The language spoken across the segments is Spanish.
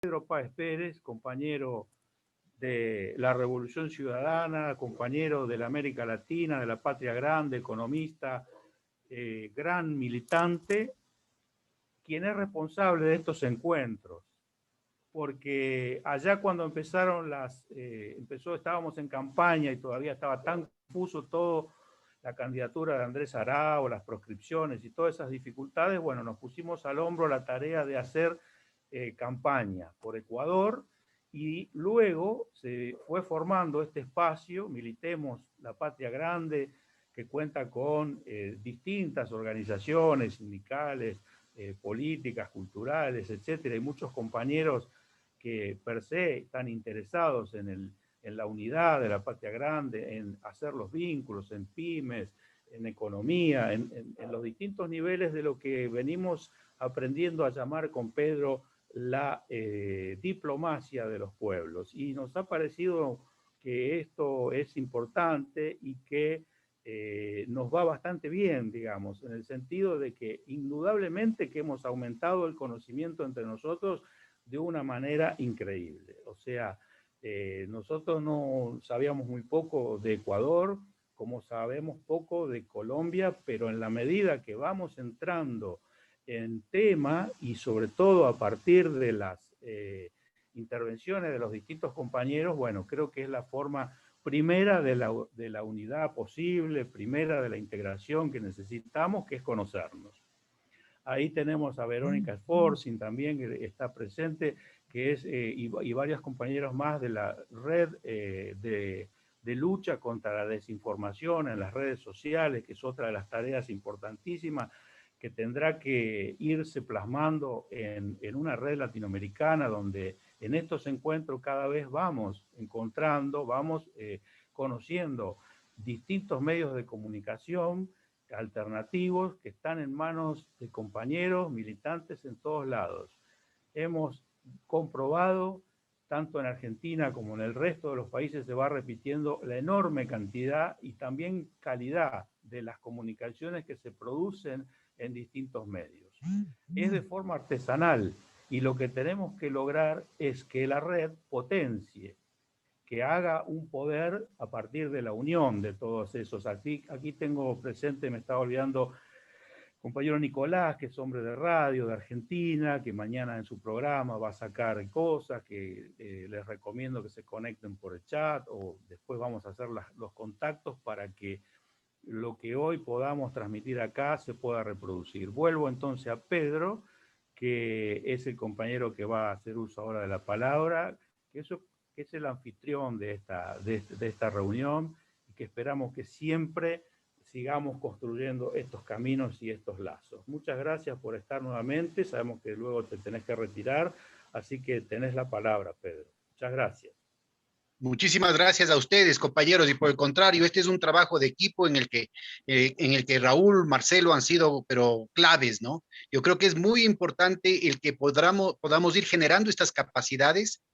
Pedro Páez Pérez, compañero de la Revolución Ciudadana, compañero de la América Latina, de la Patria Grande, economista, gran militante, quien es responsable de estos encuentros, porque allá cuando estábamos en campaña y todavía estaba tan confuso todo, la candidatura de Andrés Arauz, las proscripciones y todas esas dificultades, bueno, nos pusimos al hombro la tarea de hacer campaña por Ecuador y luego se fue formando este espacio, Militemos la Patria Grande, que cuenta con distintas organizaciones sindicales, políticas, culturales, etcétera, y muchos compañeros que per se están interesados en la unidad de la patria grande, en hacer los vínculos, en pymes, en economía, en los distintos niveles de lo que venimos aprendiendo a llamar con Pedro la diplomacia de los pueblos. Y nos ha parecido que esto es importante y que nos va bastante bien, digamos, en el sentido de que indudablemente que hemos aumentado el conocimiento entre nosotros de una manera increíble. O sea, nosotros no sabíamos muy poco de Ecuador, como sabemos poco de Colombia, pero en la medida que vamos entrando en tema y sobre todo a partir de las intervenciones de los distintos compañeros, bueno, creo que es la forma primera de la unidad posible, primera de la integración que necesitamos, que es conocernos. Ahí tenemos a Verónica Sforcing también, que está presente, que es, y varios compañeros más de la red de lucha contra la desinformación en las redes sociales, que es otra de las tareas importantísimas que tendrá que irse plasmando en una red latinoamericana donde en estos encuentros cada vez vamos encontrando, vamos conociendo distintos medios de comunicación alternativos que están en manos de compañeros militantes en todos lados. Hemos comprobado, tanto en Argentina como en el resto de los países, se va repitiendo la enorme cantidad y también calidad de las comunicaciones que se producen en distintos medios. Es de forma artesanal y lo que tenemos que lograr es que la red potencie, que haga un poder a partir de la unión de todos esos. Aquí tengo presente, me estaba olvidando, compañero Nicolás, que es hombre de radio de Argentina, que mañana en su programa va a sacar cosas, que les recomiendo que se conecten por el chat o después vamos a hacer los contactos para que lo que hoy podamos transmitir acá se pueda reproducir. Vuelvo entonces a Pedro, que es el compañero que va a hacer uso ahora de la palabra, que es el anfitrión de esta reunión y que esperamos que siempre sigamos construyendo estos caminos y estos lazos. Muchas gracias por estar nuevamente. Sabemos que luego te tenés que retirar, así que tenés la palabra, Pedro. Muchas gracias. Muchísimas gracias a ustedes, compañeros, y por el contrario, este es un trabajo de equipo en el que Raúl, Marcelo han sido, pero claves, ¿no? Yo creo que es muy importante el que podamos ir generando estas capacidades,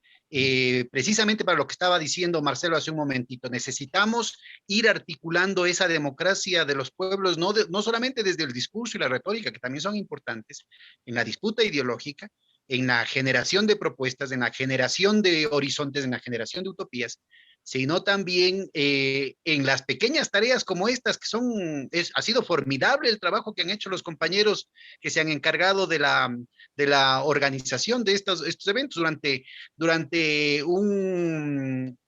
precisamente para lo que estaba diciendo Marcelo hace un momentito. Necesitamos ir articulando esa democracia de los pueblos, no solamente desde el discurso y la retórica, que también son importantes, en la disputa ideológica, en la generación de propuestas, en la generación de horizontes, en la generación de utopías, sino también en las pequeñas tareas como estas, que ha sido formidable el trabajo que han hecho los compañeros que se han encargado de la organización de estos eventos durante un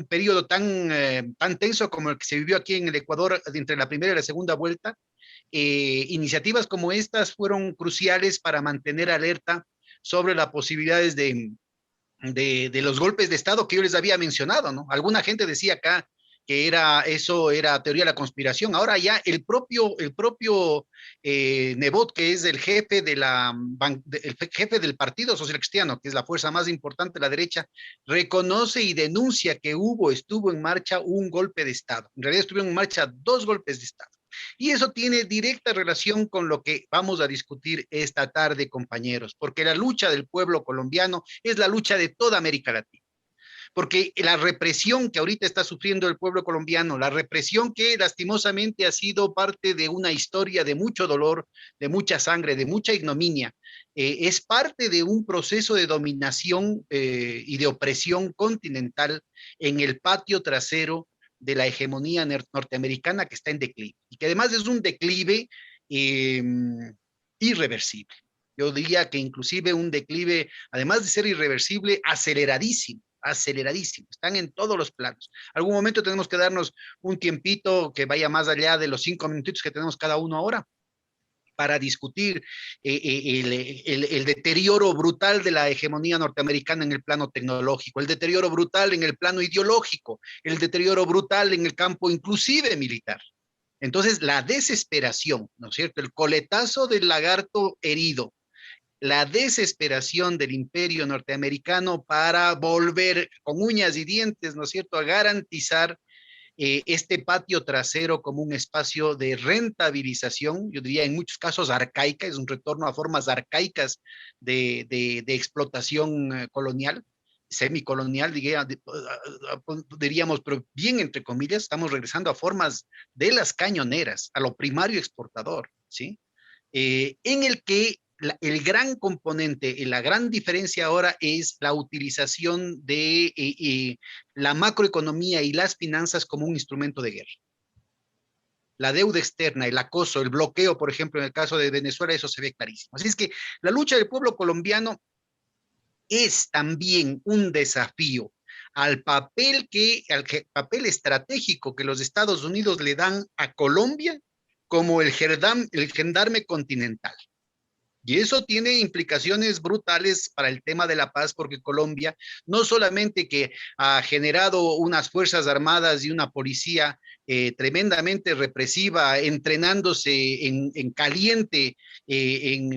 periodo tan tenso como el que se vivió aquí en el Ecuador entre la primera y la segunda vuelta. Iniciativas como estas fueron cruciales para mantener alerta sobre las posibilidades de los golpes de Estado que yo les había mencionado, ¿no? Alguna gente decía acá que eso era teoría de la conspiración. Ahora ya el propio Nebot, que es el jefe, el jefe del Partido Social Cristiano, que es la fuerza más importante de la derecha, reconoce y denuncia que estuvo en marcha un golpe de Estado. En realidad estuvieron en marcha dos golpes de Estado. Y eso tiene directa relación con lo que vamos a discutir esta tarde, compañeros, porque la lucha del pueblo colombiano es la lucha de toda América Latina. porque la represión que ahorita está sufriendo el pueblo colombiano, la represión que lastimosamente ha sido parte de una historia de mucho dolor, de mucha sangre, de mucha ignominia, es parte de un proceso de dominación y de opresión continental en el patio trasero de la hegemonía norteamericana que está en declive y que además es un declive eh, irreversible. Yo diría que inclusive un declive, además de ser irreversible, aceleradísimo, aceleradísimo. Están en todos los planos. Algún momento tenemos que darnos un tiempito que vaya más allá de los 5 minutitos que tenemos cada uno ahora para discutir el deterioro brutal de la hegemonía norteamericana en el plano tecnológico, el deterioro brutal en el plano ideológico, el deterioro brutal en el campo inclusive militar. Entonces, la desesperación, ¿no es cierto? El coletazo del lagarto herido, la desesperación del imperio norteamericano para volver con uñas y dientes, ¿no es cierto?, a garantizar este patio trasero como un espacio de rentabilización, yo diría en muchos casos arcaica, es un retorno a formas arcaicas de explotación colonial, semicolonial, diríamos, pero bien entre comillas, estamos regresando a formas de las cañoneras, a lo primario exportador, ¿sí? En el que el gran componente, la gran diferencia ahora es la utilización de la macroeconomía y las finanzas como un instrumento de guerra. La deuda externa, el acoso, el bloqueo, por ejemplo, en el caso de Venezuela, eso se ve clarísimo. Así es que la lucha del pueblo colombiano es también un desafío al papel papel estratégico que los Estados Unidos le dan a Colombia como el gendarme continental. Y eso tiene implicaciones brutales para el tema de la paz, porque Colombia no solamente que ha generado unas fuerzas armadas y una policía tremendamente represiva, entrenándose caliente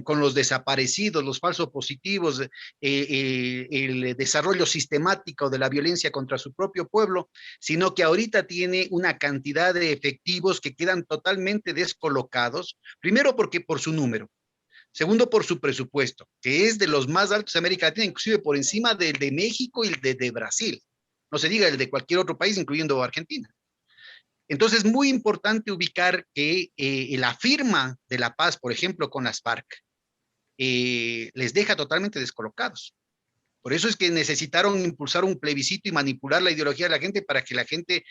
con los desaparecidos, los falsos positivos, el desarrollo sistemático de la violencia contra su propio pueblo, sino que ahorita tiene una cantidad de efectivos que quedan totalmente descolocados, primero porque por su número. Segundo, por su presupuesto, que es de los más altos de América Latina, inclusive por encima del de México y el de Brasil. No se diga el de cualquier otro país, incluyendo Argentina. Entonces, es muy importante ubicar que la firma de la paz, por ejemplo, con las FARC, les deja totalmente descolocados. Por eso es que necesitaron impulsar un plebiscito y manipular la ideología de la gente para que la gente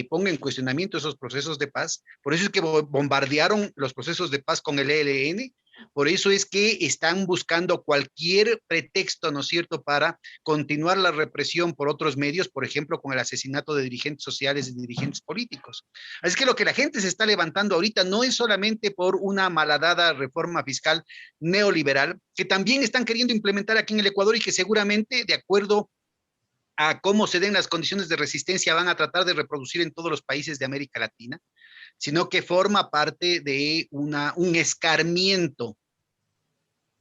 ponga en cuestionamiento esos procesos de paz. Por eso es que bombardearon los procesos de paz con el ELN. Por eso es que están buscando cualquier pretexto, ¿no es cierto?, para continuar la represión por otros medios, por ejemplo, con el asesinato de dirigentes sociales y dirigentes políticos. Así que lo que la gente se está levantando ahorita no es solamente por una malhadada reforma fiscal neoliberal, que también están queriendo implementar aquí en el Ecuador y que seguramente, de acuerdo a cómo se den las condiciones de resistencia, van a tratar de reproducir en todos los países de América Latina, sino que forma parte de un escarmiento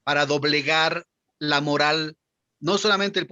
para doblegar la moral, no solamente del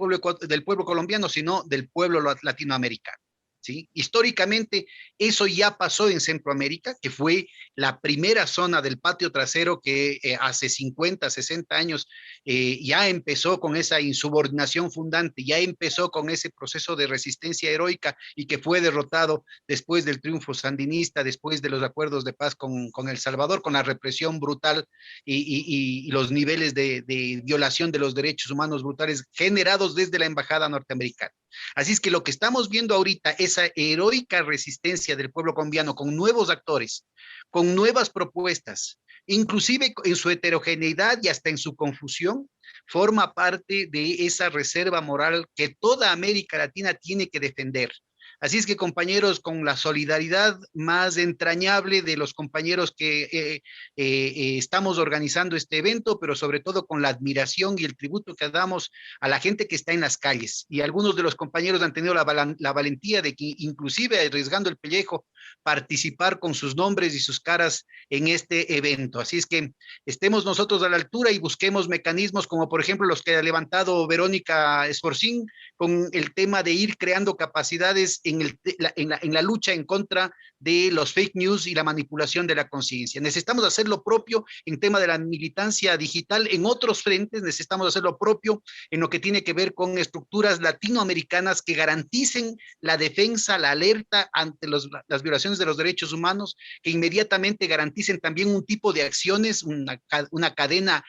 pueblo colombiano, sino del pueblo latinoamericano. ¿Sí? Históricamente, eso ya pasó en Centroamérica, que fue la primera zona del patio trasero que hace 50, 60 años ya empezó con esa insubordinación fundante, ya empezó con ese proceso de resistencia heroica y que fue derrotado después del triunfo sandinista, después de los acuerdos de paz con El Salvador, con la represión brutal y los niveles de violación de los derechos humanos brutales generados desde la embajada norteamericana. Así es que lo que estamos viendo ahorita, esa heroica resistencia del pueblo colombiano con nuevos actores, con nuevas propuestas, inclusive en su heterogeneidad y hasta en su confusión, forma parte de esa reserva moral que toda América Latina tiene que defender. Así es que, compañeros, con la solidaridad más entrañable de los compañeros que estamos organizando este evento, pero sobre todo con la admiración y el tributo que damos a la gente que está en las calles. Y algunos de los compañeros han tenido la valentía de que, inclusive arriesgando el pellejo, participar con sus nombres y sus caras en este evento. Así es que estemos nosotros a la altura y busquemos mecanismos como, por ejemplo, los que ha levantado Verónica Esforcín, con el tema de ir creando capacidades en la lucha en contra de los fake news y la manipulación de la conciencia. Necesitamos hacer lo propio en tema de la militancia digital en otros frentes, necesitamos hacer lo propio en lo que tiene que ver con estructuras latinoamericanas que garanticen la defensa, la alerta ante las violaciones de los derechos humanos, que inmediatamente garanticen también un tipo de acciones, una cadena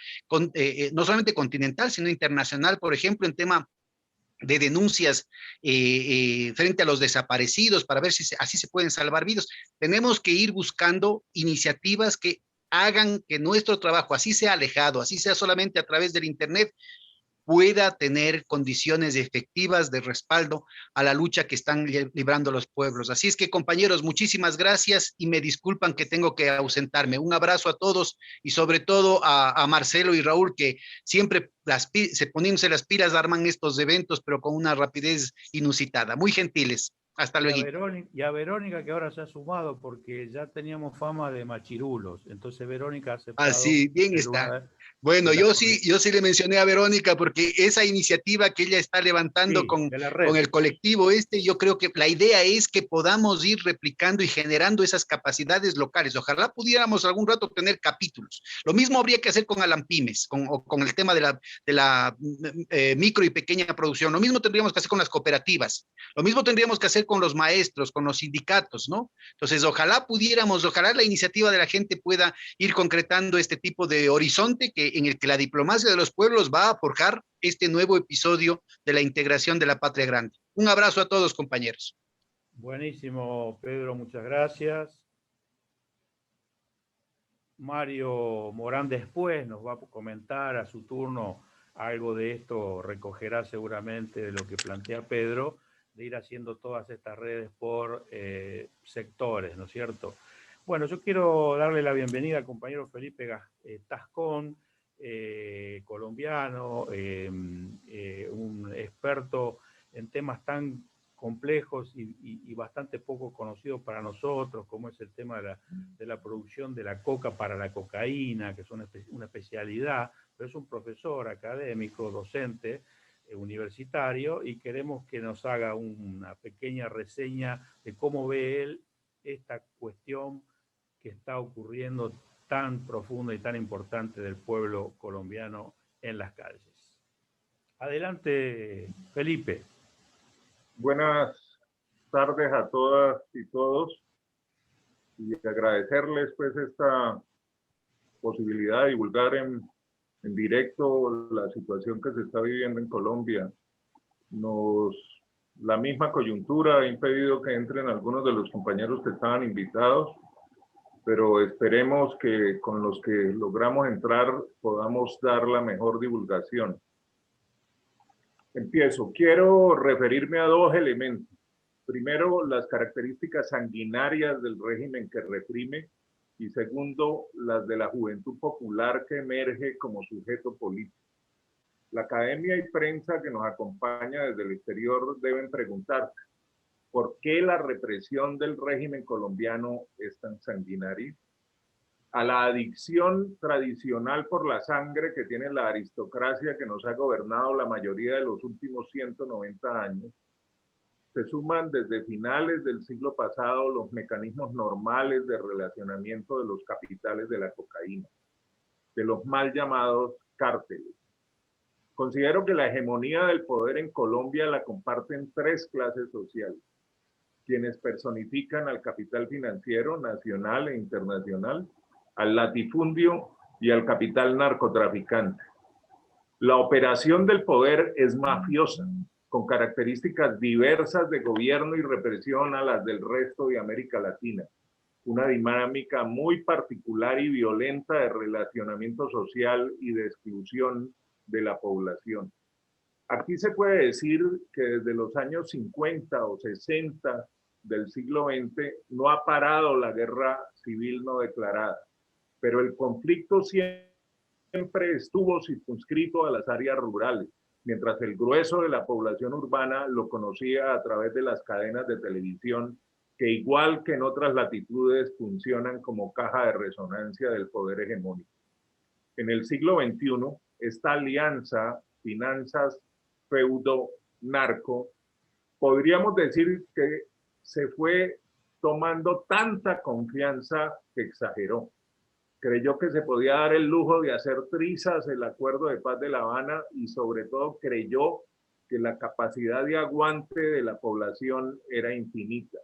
no solamente continental, sino internacional, por ejemplo, en tema de denuncias frente a los desaparecidos para ver si así se pueden salvar vidas. Tenemos que ir buscando iniciativas que hagan que nuestro trabajo, así sea alejado, así sea solamente a través del Internet, pueda tener condiciones efectivas de respaldo a la lucha que están librando los pueblos. Así es que, compañeros, muchísimas gracias y me disculpan que tengo que ausentarme. Un abrazo a todos y sobre todo a Marcelo y Raúl, que siempre se poniéndose las pilas arman estos eventos, pero con una rapidez inusitada. Muy gentiles. Hasta luego. Y a Verónica, que ahora se ha sumado porque ya teníamos fama de machirulos. Entonces Verónica ha aceptado Así, bien el está. lugar Bueno, de la yo sí le mencioné a Verónica porque esa iniciativa que ella está levantando sí, de la con red. el colectivo yo creo que la idea es que podamos ir replicando y generando esas capacidades locales. Ojalá pudiéramos algún rato tener capítulos. Lo mismo habría que hacer con Alampymes, con el tema de la micro y pequeña producción. Lo mismo tendríamos que hacer con las cooperativas. Lo mismo tendríamos que hacer con los maestros, con los sindicatos, ¿no? Entonces, ojalá la iniciativa de la gente pueda ir concretando este tipo de horizonte en el que la diplomacia de los pueblos va a forjar este nuevo episodio de la integración de la patria grande. Un abrazo a todos, compañeros. Buenísimo, Pedro, muchas gracias. Mario Morán después nos va a comentar a su turno algo de esto, recogerá seguramente de lo que plantea Pedro, de ir haciendo todas estas redes por sectores, ¿no es cierto? Bueno, yo quiero darle la bienvenida al compañero Felipe Tascón, colombiano, un experto en temas tan complejos y bastante poco conocidos para nosotros, como es el tema de la producción de la coca para la cocaína, que es una especialidad, pero es un profesor académico, docente, universitario, y queremos que nos haga una pequeña reseña de cómo ve él esta cuestión que está ocurriendo tan profunda y tan importante del pueblo colombiano en las calles. Adelante, Felipe. Buenas tardes a todas y todos y agradecerles pues esta posibilidad de divulgar en directo la situación que se está viviendo en Colombia. La misma coyuntura ha impedido que entren algunos de los compañeros que estaban invitados, pero esperemos que con los que logramos entrar podamos dar la mejor divulgación. Empiezo. Quiero referirme a dos elementos. Primero, las características sanguinarias del régimen que reprime y segundo, las de la juventud popular que emerge como sujeto político. La academia y prensa que nos acompaña desde el exterior deben preguntarse ¿por qué la represión del régimen colombiano es tan sanguinaria? A la adicción tradicional por la sangre que tiene la aristocracia que nos ha gobernado la mayoría de los últimos 190 años, se suman desde finales del siglo pasado los mecanismos normales de relacionamiento de los capitales de la cocaína, de los mal llamados cárteles. Considero que la hegemonía del poder en Colombia la comparten tres clases sociales, quienes personifican al capital financiero nacional e internacional, al latifundio y al capital narcotraficante. La operación del poder es mafiosa, con características diversas de gobierno y represión a las del resto de América Latina. Una dinámica muy particular y violenta de relacionamiento social y de exclusión de la población. Aquí se puede decir que desde los años 50 o 60 del siglo XX no ha parado la guerra civil no declarada, pero el conflicto siempre estuvo circunscrito a las áreas rurales, mientras el grueso de la población urbana lo conocía a través de las cadenas de televisión que igual que en otras latitudes funcionan como caja de resonancia del poder hegemónico. En el siglo XXI, esta alianza, finanzas, feudo narco, podríamos decir que se fue tomando tanta confianza que exageró. Creyó que se podía dar el lujo de hacer trizas el acuerdo de paz de La Habana y sobre todo creyó que la capacidad de aguante de la población era infinita.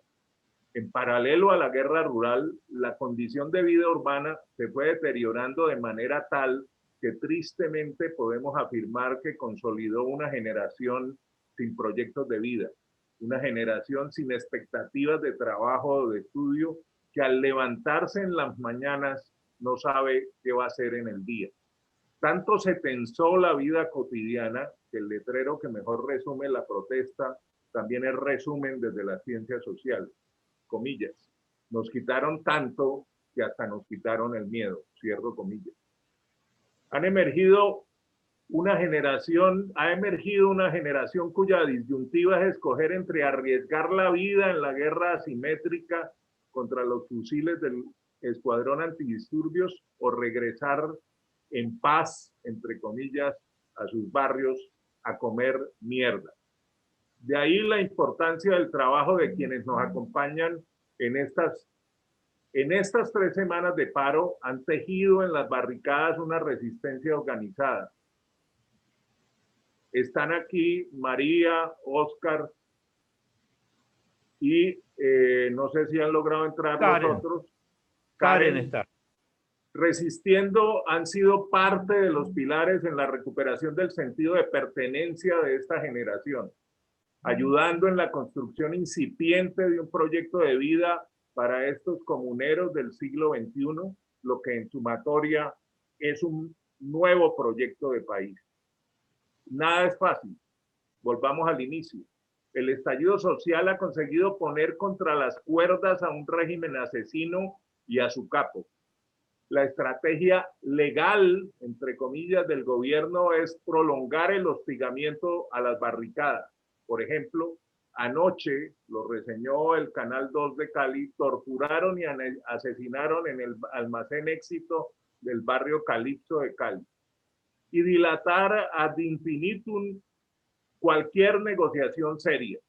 En paralelo a la guerra rural, la condición de vida urbana se fue deteriorando de manera tal que tristemente podemos afirmar que consolidó una generación sin proyectos de vida, una generación sin expectativas de trabajo o de estudio, que al levantarse en las mañanas no sabe qué va a hacer en el día. Tanto se tensó la vida cotidiana que el letrero que mejor resume la protesta también es resumen desde las ciencias sociales. Comillas, nos quitaron tanto que hasta nos quitaron el miedo, cierro comillas. Ha emergido una generación cuya disyuntiva es escoger entre arriesgar la vida en la guerra asimétrica contra los fusiles del escuadrón antidisturbios o regresar en paz, entre comillas, a sus barrios a comer mierda. De ahí la importancia del trabajo de quienes nos acompañan en estas 3 semanas de paro. Han tejido en las barricadas una resistencia organizada. Están aquí María, Oscar y no sé si han logrado entrar Karen. los otros. Karen está. Resistiendo, han sido parte de los pilares en la recuperación del sentido de pertenencia de esta generación, ayudando en la construcción incipiente de un proyecto de vida para estos comuneros del siglo XXI, lo que en sumatoria es un nuevo proyecto de país. Nada es fácil. Volvamos al inicio. El estallido social ha conseguido poner contra las cuerdas a un régimen asesino y a su capo. La estrategia legal, entre comillas, del gobierno es prolongar el hostigamiento a las barricadas. Por ejemplo, anoche, lo reseñó el Canal 2 de Cali, torturaron y asesinaron en el almacén Éxito del barrio Calipso de Cali. Y dilatar ad infinitum cualquier negociación seria.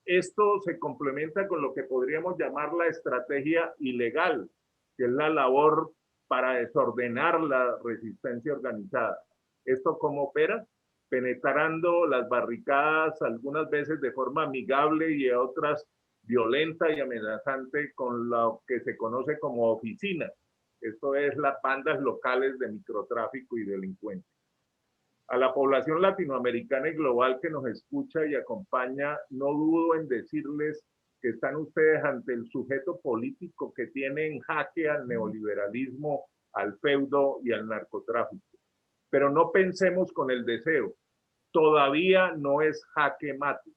Esto se complementa con lo que podríamos llamar la estrategia ilegal, que es la labor para desordenar la resistencia organizada. ¿Esto cómo opera? Penetrando las barricadas, algunas veces de forma amigable y otras violenta y amenazante, con lo que se conoce como oficinas. Esto es las bandas locales de microtráfico y delincuencia. A la población latinoamericana y global que nos escucha y acompaña, no dudo en decirles que están ustedes ante el sujeto político que tiene en jaque al neoliberalismo, al feudo y al narcotráfico. Pero no pensemos con el deseo. Todavía no es jaque mate.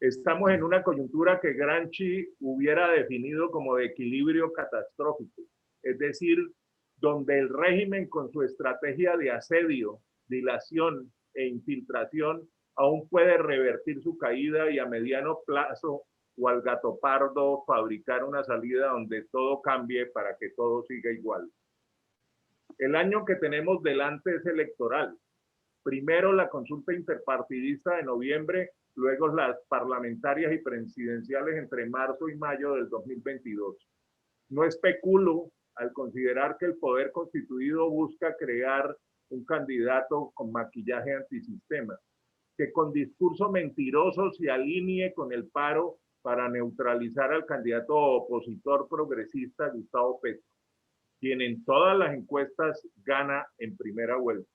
Estamos en una coyuntura que Gramsci hubiera definido como de equilibrio catastrófico, es decir, donde el régimen con su estrategia de asedio, dilación e infiltración aún puede revertir su caída y a mediano plazo o al gato pardo fabricar una salida donde todo cambie para que todo siga igual. El año que tenemos delante es electoral. Primero la consulta interpartidista de noviembre, luego las parlamentarias y presidenciales entre marzo y mayo del 2022. No especulo al considerar que el poder constituido busca crear un candidato con maquillaje antisistema, que con discurso mentiroso se alinee con el paro para neutralizar al candidato opositor progresista Gustavo Petro, quien en todas las encuestas gana en primera vuelta.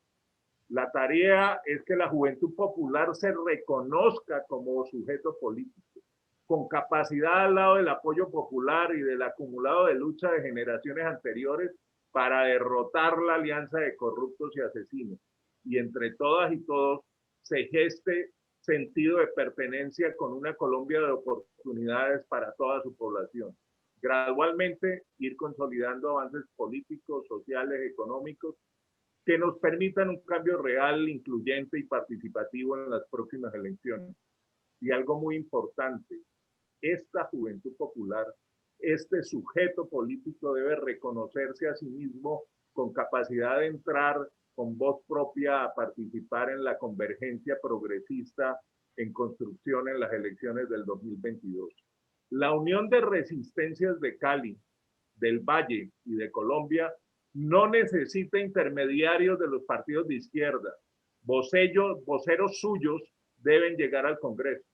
La tarea es que la juventud popular se reconozca como sujeto político, con capacidad al lado del apoyo popular y del acumulado de lucha de generaciones anteriores para derrotar la alianza de corruptos y asesinos. Y entre todas y todos se geste sentido de pertenencia con una Colombia de oportunidades para toda su población. Gradualmente ir consolidando avances políticos, sociales, económicos, que nos permitan un cambio real, incluyente y participativo en las próximas elecciones. Y algo muy importante, esta juventud popular, este sujeto político debe reconocerse a sí mismo con capacidad de entrar con voz propia a participar en la convergencia progresista en construcción en las elecciones del 2022. La Unión de Resistencias de Cali, del Valle y de Colombia no necesita intermediarios de los partidos de izquierda. Voceros suyos deben llegar al Congreso.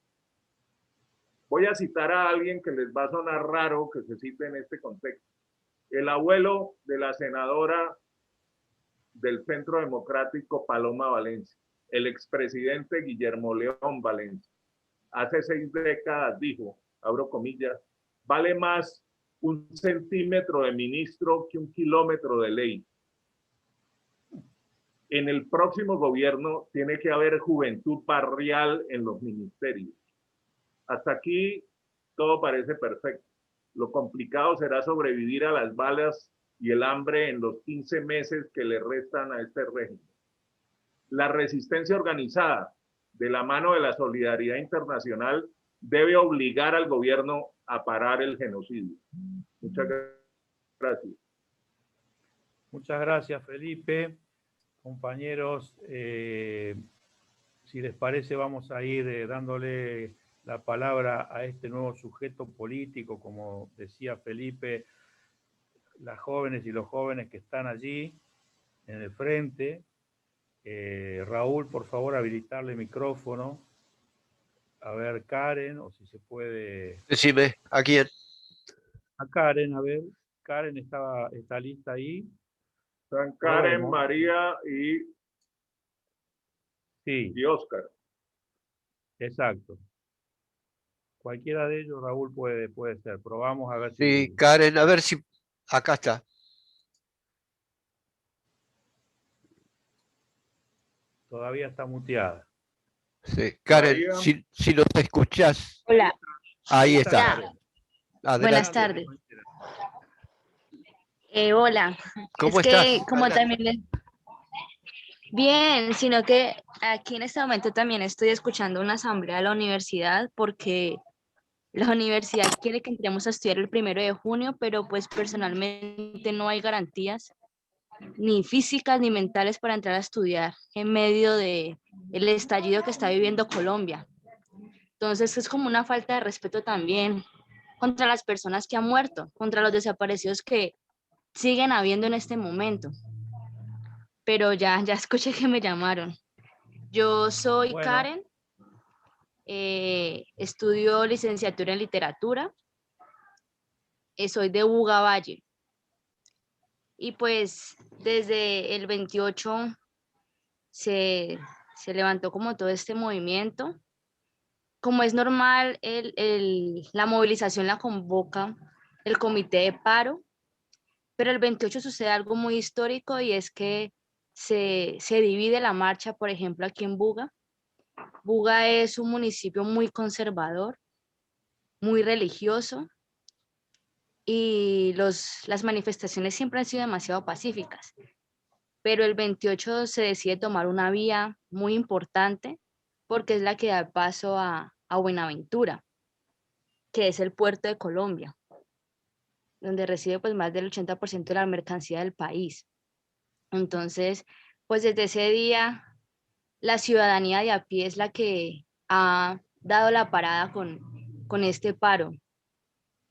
Voy a citar a alguien que les va a sonar raro que se cite en este contexto. El abuelo de la senadora del Centro Democrático, Paloma Valencia, el expresidente Guillermo León Valencia. Hace 6 décadas dijo, abro comillas, vale más 1 centímetro de ministro que 1 kilómetro de ley. En el próximo gobierno tiene que haber juventud barrial en los ministerios. Hasta aquí todo parece perfecto. Lo complicado será sobrevivir a las balas y el hambre en los 15 meses que le restan a este régimen. La resistencia organizada, de la mano de la solidaridad internacional, debe obligar al gobierno a parar el genocidio. Muchas gracias. Muchas gracias, Felipe. Compañeros, si les parece, vamos a ir dándole la palabra a este nuevo sujeto político, como decía Felipe, las jóvenes y los jóvenes que están allí en el frente. Raúl, por favor, habilitarle el micrófono. A ver, Karen, o si se puede... Decime, ¿a quién? A Karen, a ver. Karen está lista ahí. San Karen, María y Oscar. Exacto. Cualquiera de ellos, Raúl, puede ser. Probamos a ver si... Sí, Karen, a ver si... Acá está. Todavía está muteada. Sí, Karen, si nos escuchás. Hola. Ahí está. Adelante. Buenas tardes. Hola. ¿Cómo estás? Como también bien, sino que aquí en este momento también estoy escuchando una asamblea de la universidad porque la universidad quiere que entremos a estudiar el 1 de junio, pero pues personalmente no hay garantías ni físicas ni mentales para entrar a estudiar en medio de el estallido que está viviendo Colombia. Entonces es como una falta de respeto también contra las personas que han muerto, contra los desaparecidos que siguen habiendo en este momento. Pero ya escuché que me llamaron. Yo soy Karen, estudio licenciatura en literatura, soy de Buga Valle. Y pues desde el 28 se levantó como todo este movimiento. Como es normal, la movilización la convoca el comité de paro, pero el 28 sucede algo muy histórico y es que se divide la marcha, por ejemplo, aquí en Buga. Buga es un municipio muy conservador, muy religioso, y las manifestaciones siempre han sido demasiado pacíficas. Pero el 28 se decide tomar una vía muy importante porque es la que da paso a Buenaventura, que es el puerto de Colombia, donde recibe pues más del 80% de la mercancía del país. Entonces, pues desde ese día, la ciudadanía de a pie es la que ha dado la parada con este paro.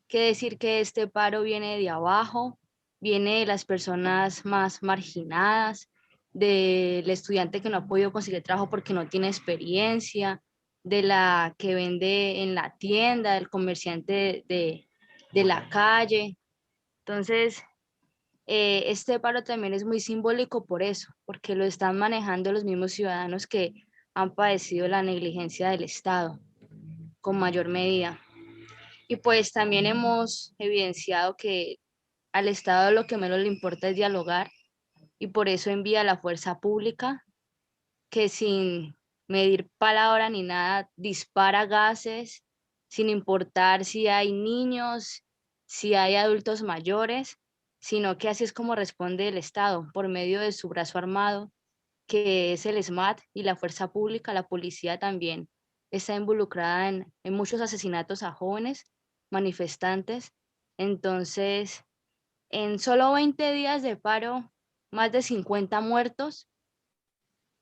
Quiere decir que este paro viene de abajo, viene de las personas más marginadas, del estudiante que no ha podido conseguir trabajo porque no tiene experiencia, de la que vende en la tienda, del comerciante de la calle. Entonces, este paro también es muy simbólico por eso, porque lo están manejando los mismos ciudadanos que han padecido la negligencia del Estado con mayor medida. Y pues también hemos evidenciado que al Estado lo que menos le importa es dialogar y por eso envía la fuerza pública que sin medir palabra ni nada dispara gases, sin importar si hay niños, si hay adultos mayores, sino que así es como responde el Estado por medio de su brazo armado, que es el SMAT, y la fuerza pública, la policía también está involucrada en muchos asesinatos a jóvenes manifestantes. Entonces, en solo 20 días de paro, más de 50 muertos,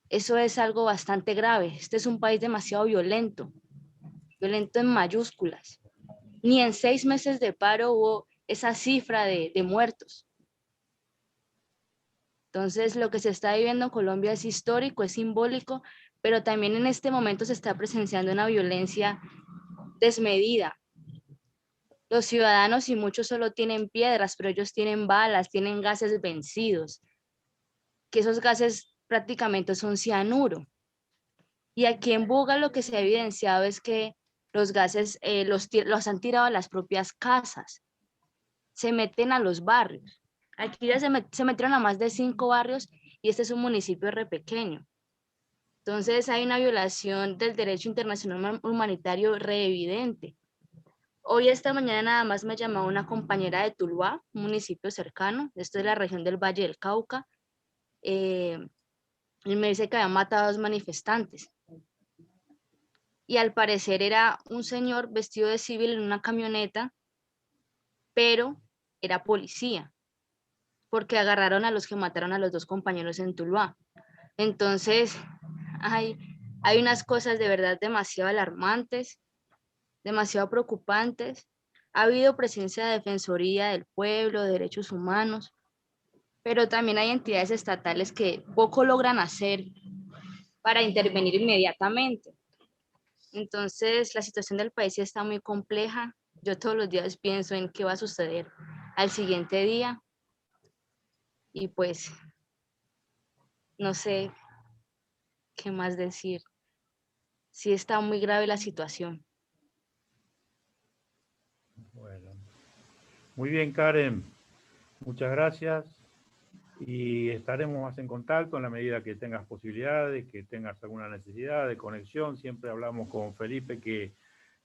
Eso es algo bastante grave. Este es un país demasiado violento, violento en mayúsculas. Ni en 6 meses de paro hubo esa cifra de muertos. Entonces, lo que se está viviendo en Colombia es histórico, es simbólico, pero también en este momento se está presenciando una violencia desmedida. Los ciudadanos y muchos solo tienen piedras, pero ellos tienen balas, tienen gases vencidos, que esos gases prácticamente son cianuro. Y aquí en Buga lo que se ha evidenciado es que los gases los han tirado a las propias casas, se meten a los barrios. Aquí ya se metieron a más de 5 barrios y este es un municipio re pequeño. Entonces hay una violación del derecho internacional humanitario re evidente. Hoy esta mañana nada más me llamó una compañera de Tuluá, un municipio cercano, esto es la región del Valle del Cauca, y me dice que habían matado a 2 manifestantes. Y al parecer era un señor vestido de civil en una camioneta, pero era policía, porque agarraron a los que mataron a los 2 compañeros en Tuluá. Entonces, hay unas cosas de verdad demasiado alarmantes, demasiado preocupantes. Ha habido presencia de Defensoría del Pueblo, de Derechos Humanos, pero también hay entidades estatales que poco logran hacer para intervenir inmediatamente. Entonces, la situación del país está muy compleja. Yo todos los días pienso en qué va a suceder al siguiente día y pues no sé qué más decir. Sí está muy grave la situación. Bueno, muy bien, Karen. Muchas gracias. Y estaremos más en contacto en la medida que tengas posibilidades, que tengas alguna necesidad de conexión. Siempre hablamos con Felipe que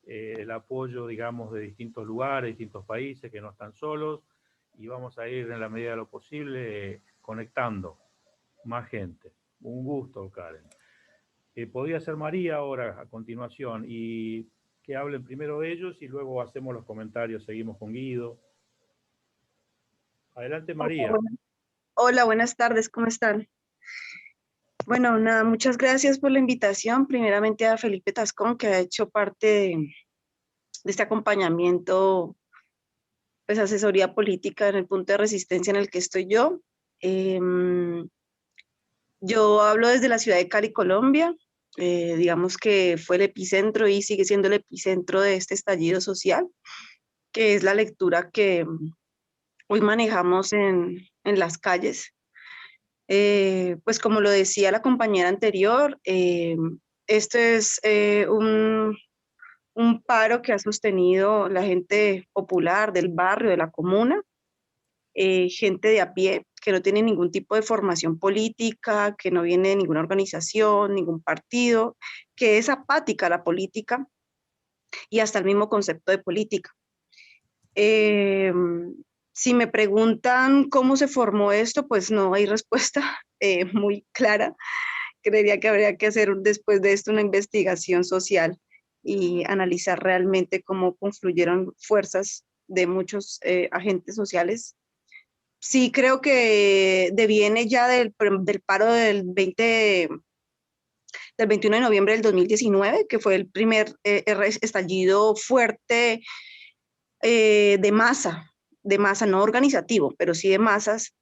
el apoyo, digamos, de distintos lugares, distintos países que no están solos, y vamos a ir en la medida de lo posible conectando más gente. Un gusto, Karen. Podría ser María ahora a continuación y que hablen primero ellos y luego hacemos los comentarios, seguimos con Guido. Adelante, María. Hola, buenas tardes, ¿cómo están? Bueno, nada, muchas gracias por la invitación. Primeramente a Felipe Tascón, que ha hecho parte de este acompañamiento, pues asesoría política en el punto de resistencia en el que estoy yo. Yo hablo desde la ciudad de Cali, Colombia. Digamos que fue el epicentro y sigue siendo el epicentro de este estallido social, que es la lectura que hoy manejamos en las calles. Pues como lo decía la compañera anterior, esto es un paro que ha sostenido la gente popular del barrio, de la comuna, gente de a pie que no tiene ningún tipo de formación política, que no viene de ninguna organización, ningún partido, que es apática a la política y hasta el mismo concepto de política. Si me preguntan cómo se formó esto, pues no hay respuesta muy clara. Creería que habría que hacer después de esto una investigación social y analizar realmente cómo confluyeron fuerzas de muchos agentes sociales. Sí creo que deviene ya del paro del 21 de noviembre del 2019, que fue el primer estallido fuerte de masa, no organizativo, pero sí de masas,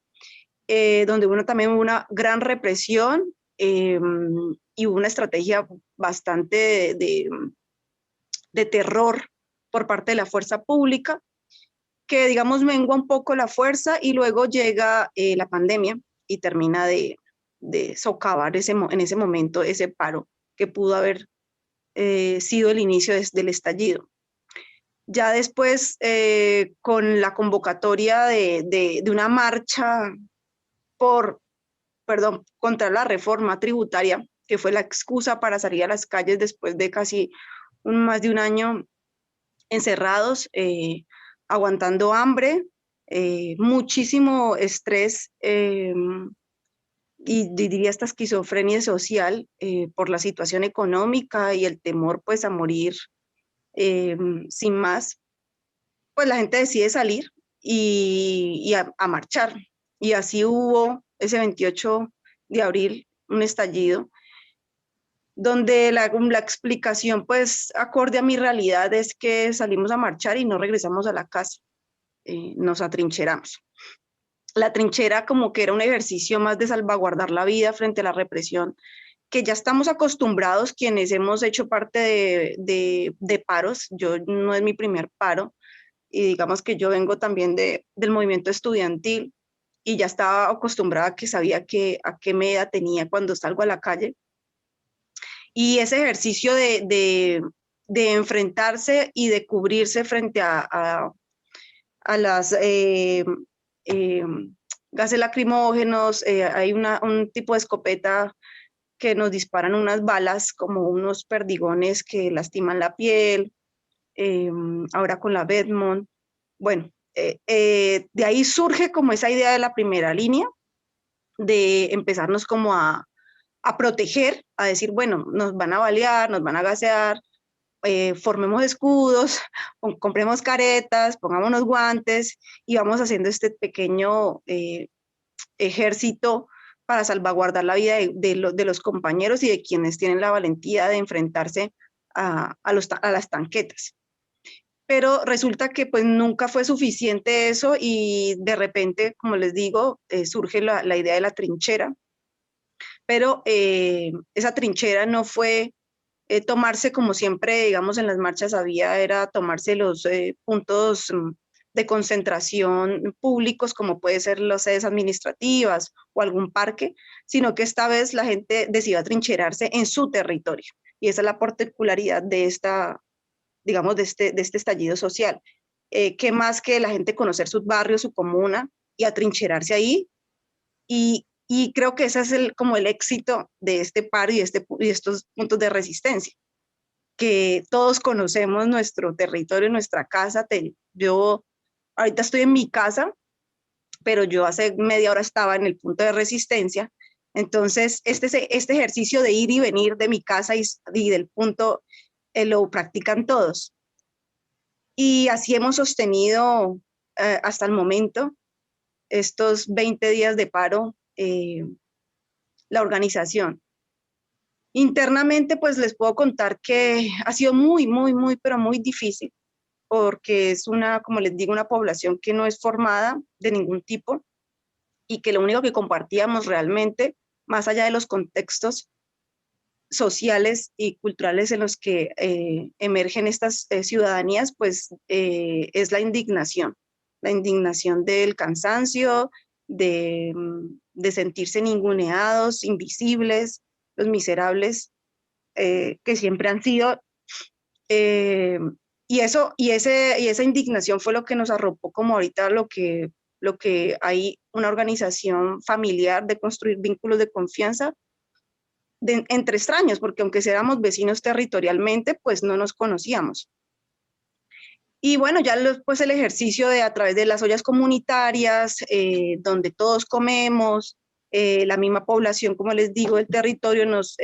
donde también hubo una gran represión y hubo una estrategia bastante de terror por parte de la fuerza pública, que digamos mengua un poco la fuerza y luego llega la pandemia y termina de socavar en ese momento ese paro que pudo haber sido el inicio del estallido. Ya después, con la convocatoria de una marcha contra la reforma tributaria, que fue la excusa para salir a las calles después de casi más de un año encerrados, aguantando hambre, muchísimo estrés y diría hasta esquizofrenia social por la situación económica y el temor pues a morir sin más, pues la gente decide salir y a marchar. Y así hubo ese 28 de abril un estallido, donde la explicación, pues, acorde a mi realidad, es que salimos a marchar y no regresamos a la casa, nos atrincheramos. La trinchera como que era un ejercicio más de salvaguardar la vida frente a la represión, que ya estamos acostumbrados quienes hemos hecho parte de paros. Yo no es mi primer paro, y digamos que yo vengo también del movimiento estudiantil, y ya estaba acostumbrada, que sabía a qué me tenía cuando salgo a la calle. Y ese ejercicio de enfrentarse y de cubrirse frente a las gases lacrimógenos, hay un tipo de escopeta que nos disparan unas balas como unos perdigones que lastiman la piel, ahora con la Bedmont. Bueno, de ahí surge como esa idea de la primera línea, de empezarnos como a proteger, a decir, bueno, nos van a balear, nos van a gasear, formemos escudos, compremos caretas, pongámonos guantes y vamos haciendo este pequeño ejército para salvaguardar la vida de los compañeros y de quienes tienen la valentía de enfrentarse a las tanquetas. Pero resulta que pues nunca fue suficiente eso, y de repente, como les digo, surge la idea de la trinchera, pero esa trinchera no fue tomarse, como siempre, digamos, en las marchas era tomarse los puntos de concentración públicos, como puede ser las sedes administrativas o algún parque, sino que esta vez la gente decidió atrincherarse en su territorio. Y esa es la particularidad de digamos, de este estallido social. ¿Qué más que la gente conocer su barrio, su comuna, y atrincherarse ahí? Y creo que ese es como el éxito de este paro y estos puntos de resistencia, que todos conocemos nuestro territorio, nuestra casa. Yo ahorita estoy en mi casa, pero yo hace media hora estaba en el punto de resistencia. Entonces, este ejercicio de ir y venir de mi casa y del punto, lo practican todos. Y así hemos sostenido hasta el momento, estos 20 días de paro, la organización. Internamente, pues les puedo contar que ha sido muy, muy, muy, pero muy difícil, porque es como les digo, una población que no es formada de ningún tipo, y que lo único que compartíamos realmente, más allá de los contextos sociales y culturales en los que emergen estas ciudadanías, pues es la indignación del cansancio, de sentirse ninguneados, invisibles, los miserables que siempre han sido. Y esa indignación fue lo que nos arropó como ahorita lo que hay una organización familiar, de construir vínculos de confianza entre extraños, porque aunque éramos vecinos territorialmente, pues no nos conocíamos. Y bueno, ya pues el ejercicio de a través de las ollas comunitarias, donde todos comemos, la misma población, como les digo, el territorio nos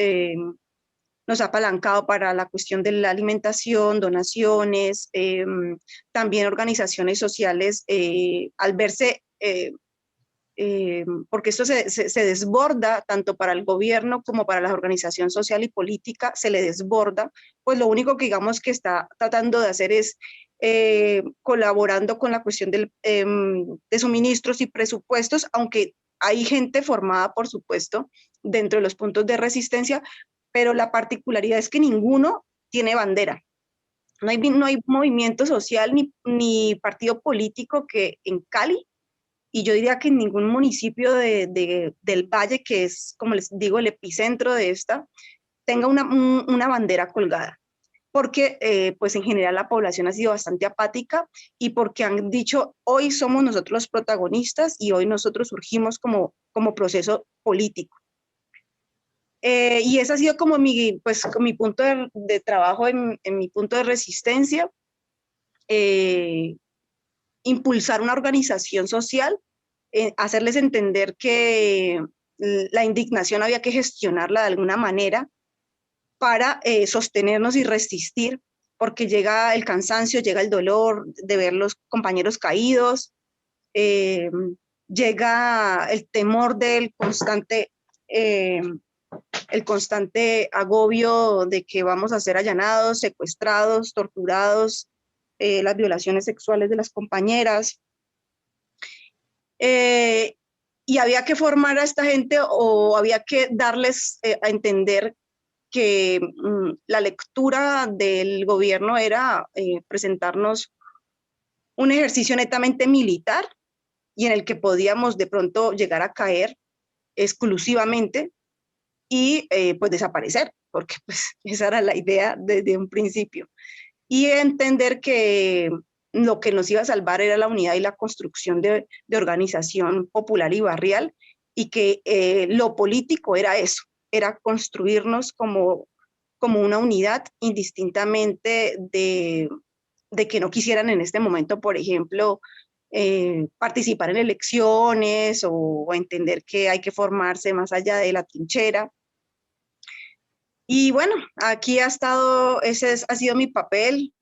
ha apalancado para la cuestión de la alimentación, donaciones, también organizaciones sociales, al verse, porque esto se desborda tanto para el gobierno como para la organización social y política, se le desborda, pues lo único que digamos que está tratando de hacer es colaborando con la cuestión de suministros y presupuestos, aunque hay gente formada, por supuesto, dentro de los puntos de resistencia, pero la particularidad es que ninguno tiene bandera. No hay movimiento social ni partido político que en Cali, y yo diría que en ningún municipio del Valle, que es, como les digo, el epicentro de esta, tenga una bandera colgada. Porque pues en general la población ha sido bastante apática, y porque han dicho, hoy somos nosotros los protagonistas y hoy nosotros surgimos como proceso político. Y ese ha sido como mi punto de trabajo en mi punto de resistencia, impulsar una organización social, hacerles entender que la indignación había que gestionarla de alguna manera para sostenernos y resistir, porque llega el cansancio, llega el dolor de ver los compañeros caídos, llega el temor del constante el constante agobio de que vamos a ser allanados, secuestrados, torturados, las violaciones sexuales de las compañeras. Y había que formar a esta gente o había que darles a entender que la lectura del gobierno era presentarnos un ejercicio netamente militar y en el que podíamos de pronto llegar a caer exclusivamente y pues desaparecer, porque pues esa era la idea desde un principio. Y entender que lo que nos iba a salvar era la unidad y la construcción de organización popular y barrial, y que lo político era eso, era construirnos como una unidad, indistintamente de que no quisieran en este momento, por ejemplo, participar en elecciones o entender que hay que formarse más allá de la trinchera. Y bueno, aquí ha estado, ha sido mi papel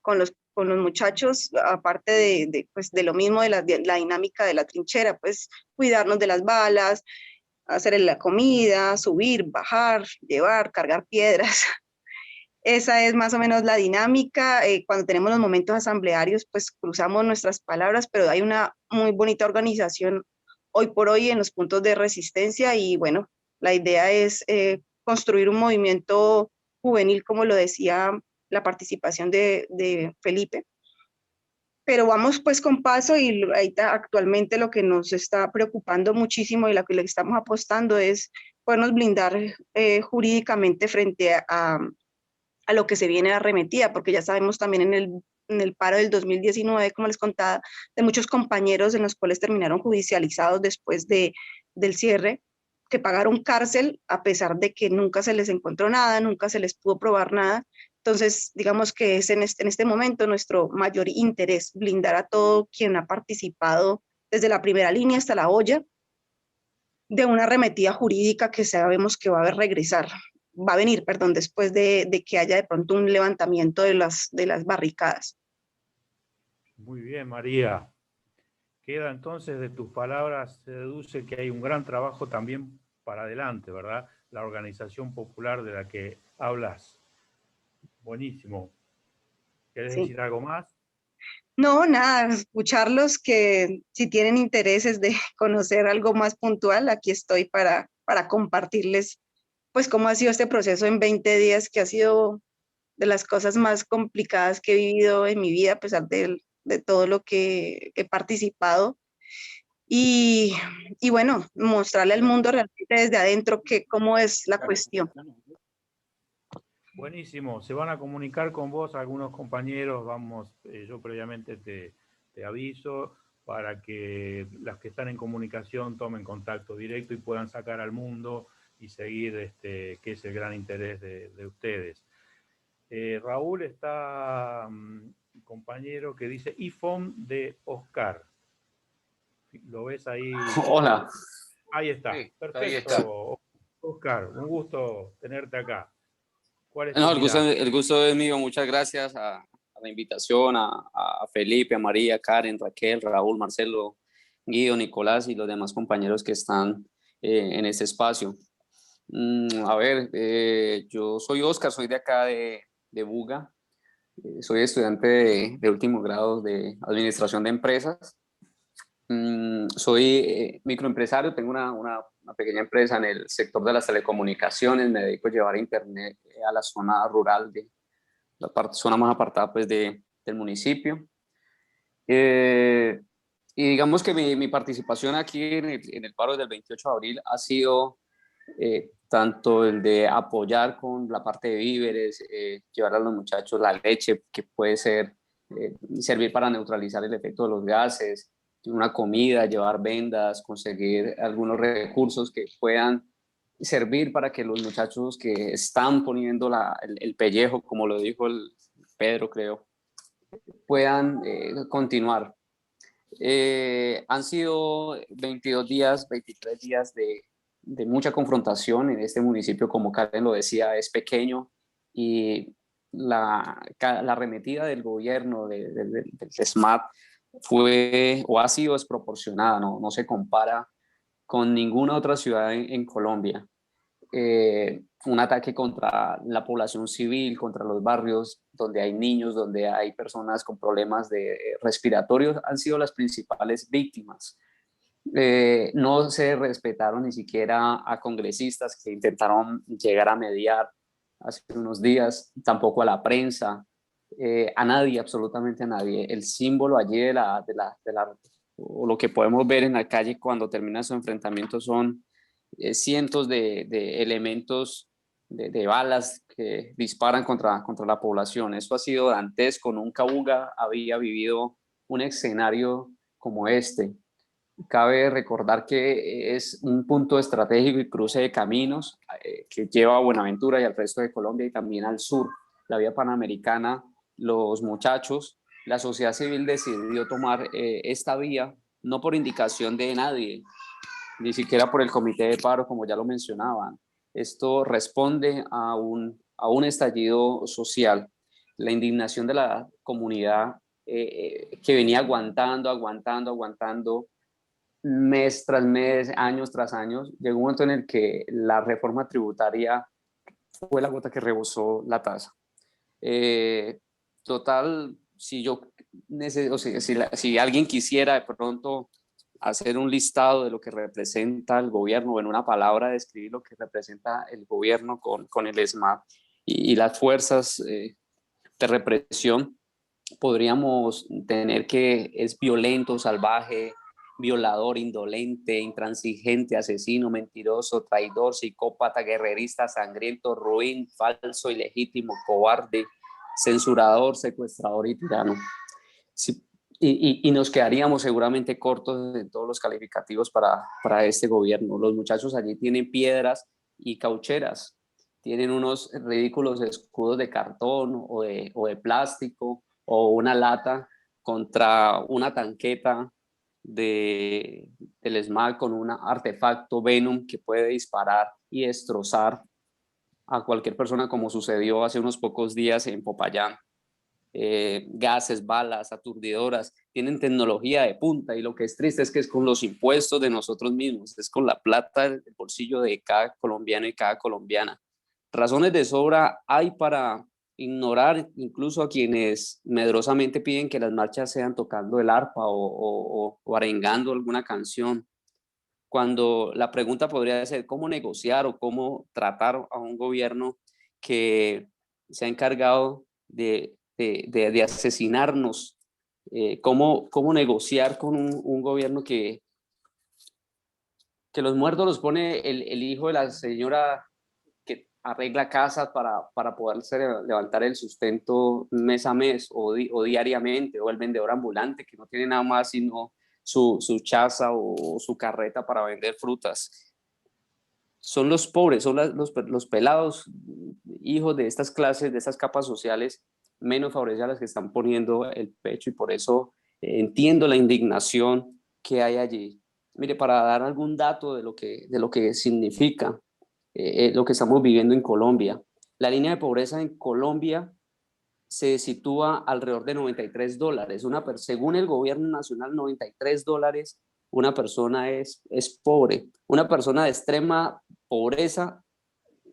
con los muchachos, aparte pues de lo mismo de la dinámica de la trinchera, pues cuidarnos de las balas, hacer la comida, subir, bajar, llevar, cargar piedras. Esa es más o menos la dinámica. Cuando tenemos los momentos asamblearios, pues cruzamos nuestras palabras, pero hay una muy bonita organización hoy por hoy en los puntos de resistencia y bueno, la idea es construir un movimiento juvenil, como lo decía la participación de Felipe. Pero vamos pues con paso y actualmente lo que nos está preocupando muchísimo y lo que le estamos apostando es podernos blindar jurídicamente frente a lo que se viene arremetida, porque ya sabemos también en el paro del 2019, como les contaba, de muchos compañeros en los cuales terminaron judicializados después del cierre, que pagaron cárcel a pesar de que nunca se les encontró nada, nunca se les pudo probar nada. Entonces, digamos que es en este momento nuestro mayor interés, blindar a todo quien ha participado desde la primera línea hasta la olla, de una arremetida jurídica que sabemos que va a venir, perdón, después de que haya de pronto un levantamiento de las barricadas. Muy bien, María. Queda entonces de tus palabras, se deduce que hay un gran trabajo también para adelante, ¿verdad? La organización popular de la que hablas. Buenísimo. ¿Querés decir algo más? No, nada, escucharlos, que si tienen intereses de conocer algo más puntual, aquí estoy para compartirles pues cómo ha sido este proceso en 20 días, que ha sido de las cosas más complicadas que he vivido en mi vida, a pesar de todo lo que he participado. Y bueno, mostrarle al mundo realmente desde adentro cómo es la cuestión. Buenísimo, se van a comunicar con vos algunos compañeros, yo previamente te aviso para que las que están en comunicación tomen contacto directo y puedan sacar al mundo y seguir, que es el gran interés de ustedes. Raúl está, compañero, que dice IFOM de Oscar. ¿Lo ves ahí? Hola. Ahí está, sí, perfecto. Ahí está. Oscar, un gusto tenerte acá. No, el gusto es mío. Muchas gracias a la invitación, a Felipe, a María, Karen, Raquel, Raúl, Marcelo, Guido, Nicolás y los demás compañeros que están en este espacio. A ver, yo soy Oscar, soy de acá de Buga. Soy estudiante de último grado de Administración de Empresas. Soy microempresario, tengo una pequeña empresa en el sector de las telecomunicaciones, me dedico a llevar internet a la zona rural, de la zona más apartada pues, del municipio. Y digamos que mi participación aquí en el paro del 28 de abril ha sido tanto el de apoyar con la parte de víveres, llevar a los muchachos la leche, que puede servir para neutralizar el efecto de los gases, una comida, llevar vendas, conseguir algunos recursos que puedan servir para que los muchachos que están poniendo el pellejo, como lo dijo el Pedro, creo, puedan continuar. Han sido 22 días, 23 días de mucha confrontación en este municipio, como Karen lo decía, es pequeño y la arremetida del gobierno, del SMAT, fue o ha sido desproporcionada, no se compara con ninguna otra ciudad en Colombia. un ataque contra la población civil, contra los barrios donde hay niños, donde hay personas con problemas respiratorios, han sido las principales víctimas. No se respetaron ni siquiera a congresistas que intentaron llegar a mediar hace unos días, tampoco a la prensa, a nadie, absolutamente a nadie. El símbolo allí o lo que podemos ver en la calle cuando termina su enfrentamiento son cientos de elementos de balas que disparan contra la población. Eso ha sido dantesco. Nunca Buga había vivido un escenario como este. Cabe recordar que es un punto estratégico y cruce de caminos que lleva a Buenaventura y al resto de Colombia y también al sur, la vía panamericana. Los muchachos, la sociedad civil decidió tomar esta vía, no por indicación de nadie, ni siquiera por el comité de paro, como ya lo mencionaban. Esto responde a un estallido social, la indignación de la comunidad que venía aguantando mes tras mes, años tras años. Llegó un momento en el que la reforma tributaria fue la gota que rebosó la taza. Total, si alguien quisiera de pronto hacer un listado de lo que representa el gobierno, o en una palabra describir lo que representa el gobierno con el ESMAD y las fuerzas de represión, podríamos tener que es violento, salvaje, violador, indolente, intransigente, asesino, mentiroso, traidor, psicópata, guerrerista, sangriento, ruin, falso, ilegítimo, cobarde, censurador, secuestrador y tirano. Sí, y nos quedaríamos seguramente cortos en todos los calificativos para este gobierno. Los muchachos allí tienen piedras y caucheras, tienen unos ridículos escudos de cartón o de plástico o una lata contra una tanqueta del ESMAD con un artefacto Venom que puede disparar y destrozar a cualquier persona, como sucedió hace unos pocos días en Popayán. Gases, balas, aturdidoras, tienen tecnología de punta, y lo que es triste es que es con los impuestos de nosotros mismos, es con la plata del bolsillo de cada colombiano y cada colombiana. Razones de sobra hay para ignorar incluso a quienes medrosamente piden que las marchas sean tocando el arpa o arengando alguna canción, cuando la pregunta podría ser cómo negociar o cómo tratar a un gobierno que se ha encargado de asesinarnos, cómo negociar con un gobierno que los muertos los pone el hijo de la señora que arregla casas para poder levantar el sustento mes a mes o diariamente, o el vendedor ambulante que no tiene nada más sino su chaza o su carreta para vender frutas. Son los pobres, son los pelados, hijos de estas clases, de estas capas sociales menos favorecidas, que están poniendo el pecho, y por eso entiendo la indignación que hay allí. Mire, para dar algún dato de lo que significa lo que estamos viviendo en Colombia, la línea de pobreza en Colombia se sitúa alrededor de $93. Según el gobierno nacional, $93, una persona es pobre. Una persona de extrema pobreza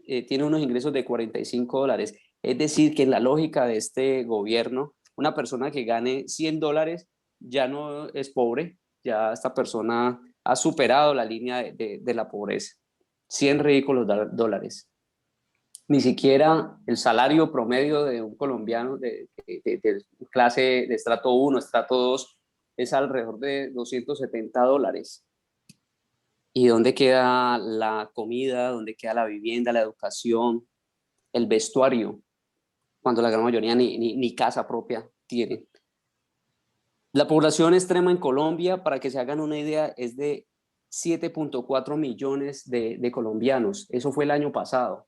tiene unos ingresos de $45. Es decir, que en la lógica de este gobierno, una persona que gane $100 ya no es pobre, ya esta persona ha superado la línea de la pobreza. 100 ridículos dólares. Ni siquiera el salario promedio de un colombiano de clase de estrato 1, estrato 2, es alrededor de $270. ¿Y dónde queda la comida? ¿Dónde queda la vivienda, la educación, el vestuario? Cuando la gran mayoría ni casa propia tiene. La población extrema en Colombia, para que se hagan una idea, es de 7.4 millones de colombianos. Eso fue el año pasado.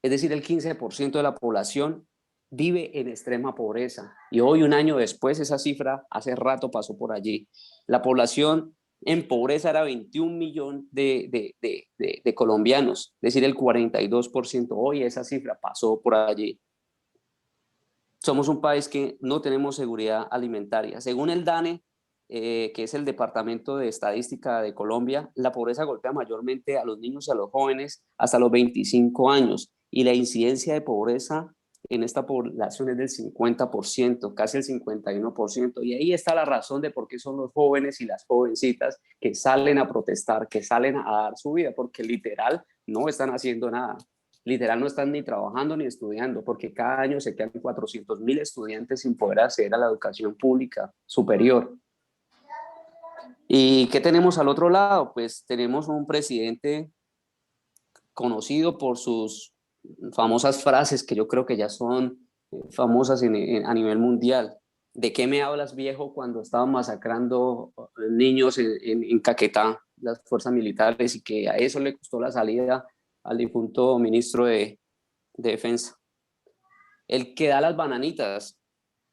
Es decir, el 15% de la población vive en extrema pobreza. Y hoy, un año después, esa cifra hace rato pasó por allí. La población en pobreza era 21 millones de colombianos, es decir, el 42%. Hoy esa cifra pasó por allí. Somos un país que no tenemos seguridad alimentaria. Según el DANE, que es el Departamento de Estadística de Colombia, la pobreza golpea mayormente a los niños y a los jóvenes hasta los 25 años, y la incidencia de pobreza en esta población es del 50%, casi el 51%, y ahí está la razón de por qué son los jóvenes y las jovencitas que salen a protestar, que salen a dar su vida, porque literal no están haciendo nada. Literal no están ni trabajando ni estudiando, porque cada año se quedan 400.000 estudiantes sin poder acceder a la educación pública superior. ¿Y qué tenemos al otro lado? Pues tenemos un presidente conocido por sus famosas frases, que yo creo que ya son famosas a nivel mundial. ¿De qué me hablas, viejo, cuando estaban masacrando niños en Caquetá, las fuerzas militares, y que a eso le costó la salida al difunto ministro de Defensa? El que da las bananitas,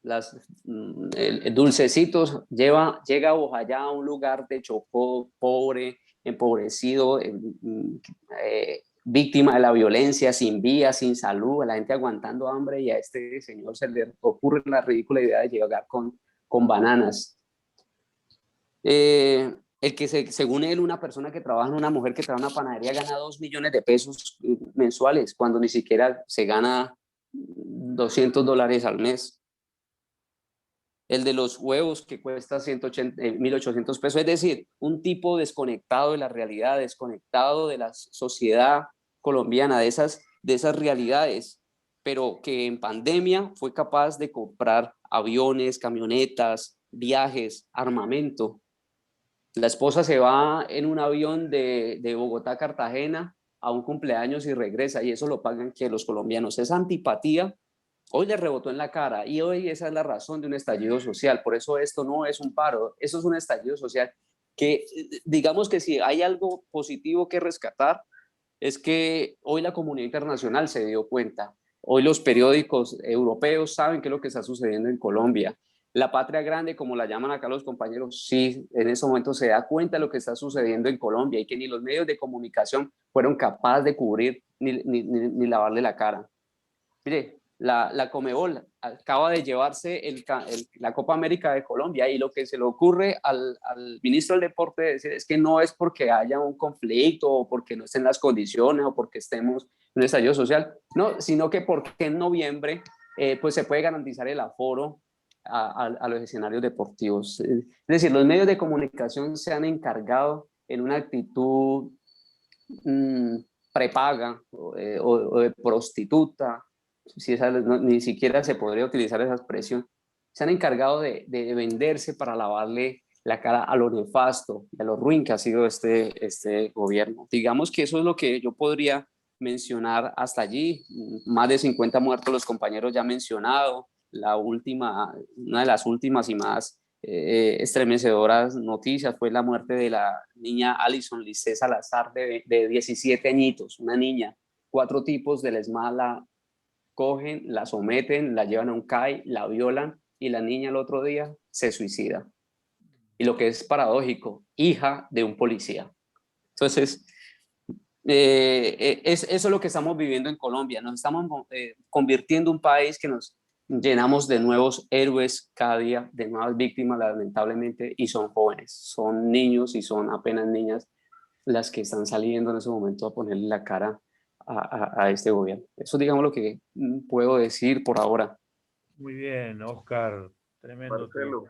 el dulcecitos, llega a Bojayá, a un lugar de Chocó, pobre, empobrecido, víctima de la violencia, sin vías, sin salud, a la gente aguantando hambre, y a este señor se le ocurre la ridícula idea de llegar con bananas. El que según él, una persona que trabaja, una mujer que trabaja en una panadería, gana 2 millones de pesos mensuales, cuando ni siquiera se gana $200 al mes. El de los huevos, que cuesta 1.800 pesos, es decir, un tipo desconectado de la realidad, desconectado de la sociedad colombiana, de esas realidades, pero que en pandemia fue capaz de comprar aviones, camionetas, viajes, armamento. La esposa se va en un avión de Bogotá a Cartagena a un cumpleaños y regresa, y eso lo pagan que los colombianos. Esa antipatía hoy le rebotó en la cara, y hoy esa es la razón de un estallido social. Por eso esto no es un paro, eso es un estallido social que, digamos que si hay algo positivo que rescatar, es que hoy la comunidad internacional se dio cuenta. Hoy los periódicos europeos saben qué es lo que está sucediendo en Colombia. La patria grande, como la llaman acá los compañeros, sí, en ese momento se da cuenta de lo que está sucediendo en Colombia, y que ni los medios de comunicación fueron capaces de cubrir ni lavarle la cara. Mire, la Conmebol acaba de llevarse la Copa América de Colombia, y lo que se le ocurre al ministro del Deporte es que no es porque haya un conflicto o porque no estén las condiciones o porque estemos en un estallido social, no, sino que porque en noviembre pues se puede garantizar el aforo a los escenarios deportivos. Es decir, los medios de comunicación se han encargado en una actitud prepaga o de prostituta, si ni siquiera se podría utilizar esa expresión, se han encargado de venderse para lavarle la cara a lo nefasto y a lo ruin que ha sido este gobierno. Digamos que eso es lo que yo podría mencionar hasta allí. Más de 50 muertos, los compañeros ya han mencionado. Una de las últimas y más estremecedoras noticias fue la muerte de la niña Alison Lisset Salazar, de 17 añitos, una niña. 4 tipos del ESMAD la cogen, la someten, la llevan a un CAI, la violan, y la niña el otro día se suicida. Y lo que es paradójico, hija de un policía. Entonces, eso es lo que estamos viviendo en Colombia. Nos estamos convirtiendo en un país que nos llenamos de nuevos héroes cada día, de nuevas víctimas, lamentablemente, y son jóvenes, son niños y son apenas niñas las que están saliendo en ese momento a ponerle la cara a este gobierno. Eso, digamos, lo que puedo decir por ahora. Muy bien, Oscar, tremendo. Marcelo.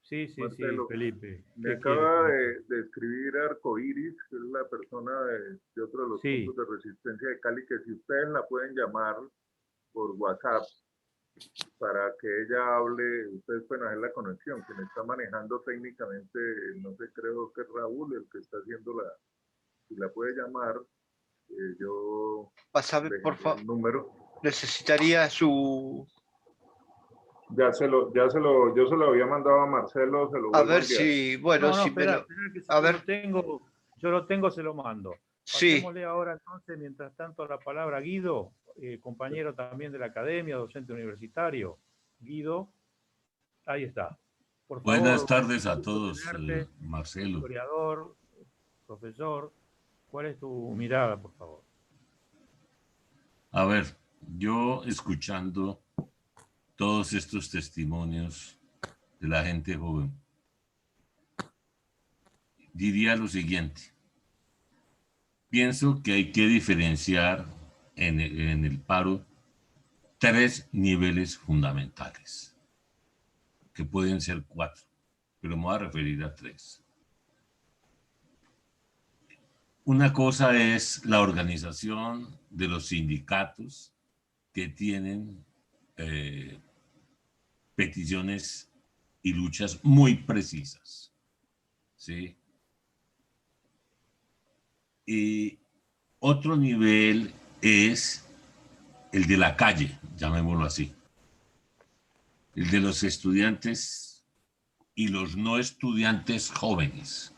Sí, Marcelo, Felipe. Me acaba de escribir Arcoiris, que es la persona de otro de los puntos de resistencia de Cali, que si ustedes la pueden llamar por WhatsApp para que ella hable, ustedes pueden hacer la conexión. Quien está manejando técnicamente, no sé, creo que es Raúl el que está haciendo si la puede llamar, yo... Pásame, por favor. Número. Necesitaría su... yo se lo había mandado a Marcelo, se lo a ver si, bueno, si espera, que a ver. Yo lo tengo, se lo mando. Sí. Pasémosle ahora entonces, mientras tanto, la palabra a Guido, compañero también de la academia, docente universitario. Guido, ahí está. Por favor, buenas tardes a todos, Marcelo. Historiador, profesor, ¿cuál es tu mirada, por favor? A ver, yo escuchando todos estos testimonios de la gente joven, diría lo siguiente. Pienso que hay que diferenciar en el paro 3 niveles fundamentales, que pueden ser 4, pero me voy a referir a 3. Una cosa es la organización de los sindicatos que tienen peticiones y luchas muy precisas, ¿sí? Y otro nivel es el de la calle, llamémoslo así. El de los estudiantes y los no estudiantes jóvenes.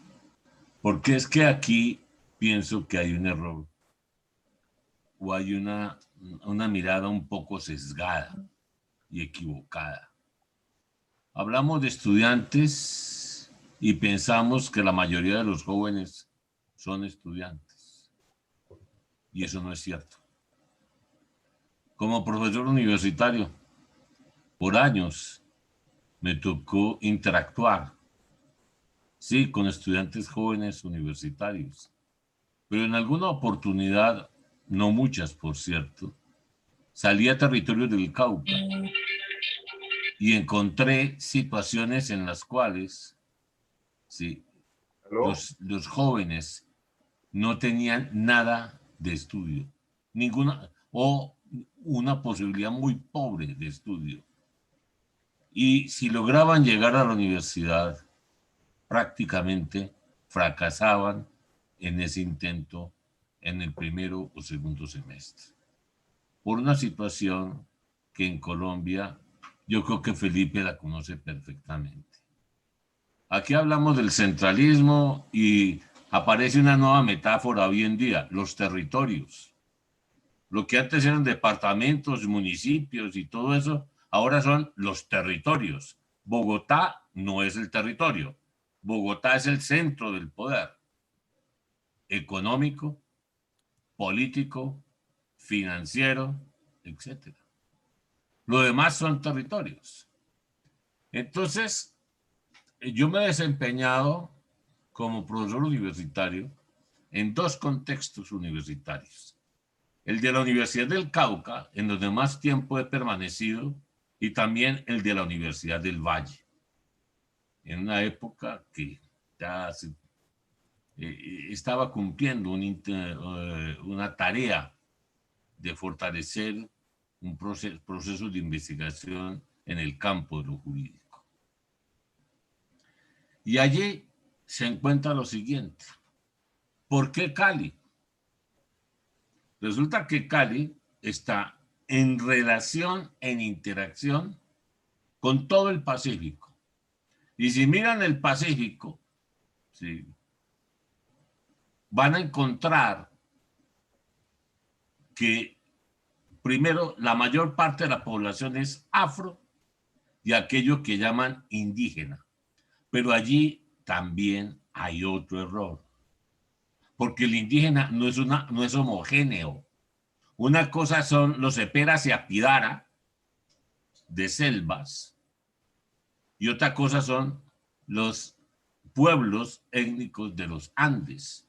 Porque es que aquí pienso que hay un error o hay una mirada un poco sesgada y equivocada. Hablamos de estudiantes y pensamos que la mayoría de los jóvenes son estudiantes. Y eso no es cierto. Como profesor universitario, por años me tocó interactuar, sí, con estudiantes jóvenes universitarios. Pero en alguna oportunidad, no muchas, por cierto, salí a territorio del Cauca y encontré situaciones en las cuales sí, los jóvenes no tenían nada de estudio, ninguna, o una posibilidad muy pobre de estudio. Y si lograban llegar a la universidad, prácticamente fracasaban en ese intento en el primero o segundo semestre. Por una situación que en Colombia yo creo que Felipe la conoce perfectamente. Aquí hablamos del centralismo y aparece una nueva metáfora hoy en día, los territorios. Lo que antes eran departamentos, municipios y todo eso, ahora son los territorios. Bogotá no es el territorio. Bogotá es el centro del poder económico, político, financiero, etc. Lo demás son territorios. Entonces, yo me he desempeñado como profesor universitario en 2 contextos universitarios. El de la Universidad del Cauca, en donde más tiempo he permanecido, y también el de la Universidad del Valle, en una época que ya estaba cumpliendo una tarea de fortalecer un proceso de investigación en el campo de lo jurídico. Y allí se encuentra lo siguiente. ¿Por qué Cali? Resulta que Cali está en relación, en interacción con todo el Pacífico. Y si miran el Pacífico, ¿sí?, van a encontrar que primero la mayor parte de la población es afro y aquello que llaman indígena. Pero allí también hay otro error, porque el indígena no es homogéneo. Una cosa son los eperas y apidara de selvas y otra cosa son los pueblos étnicos de los Andes.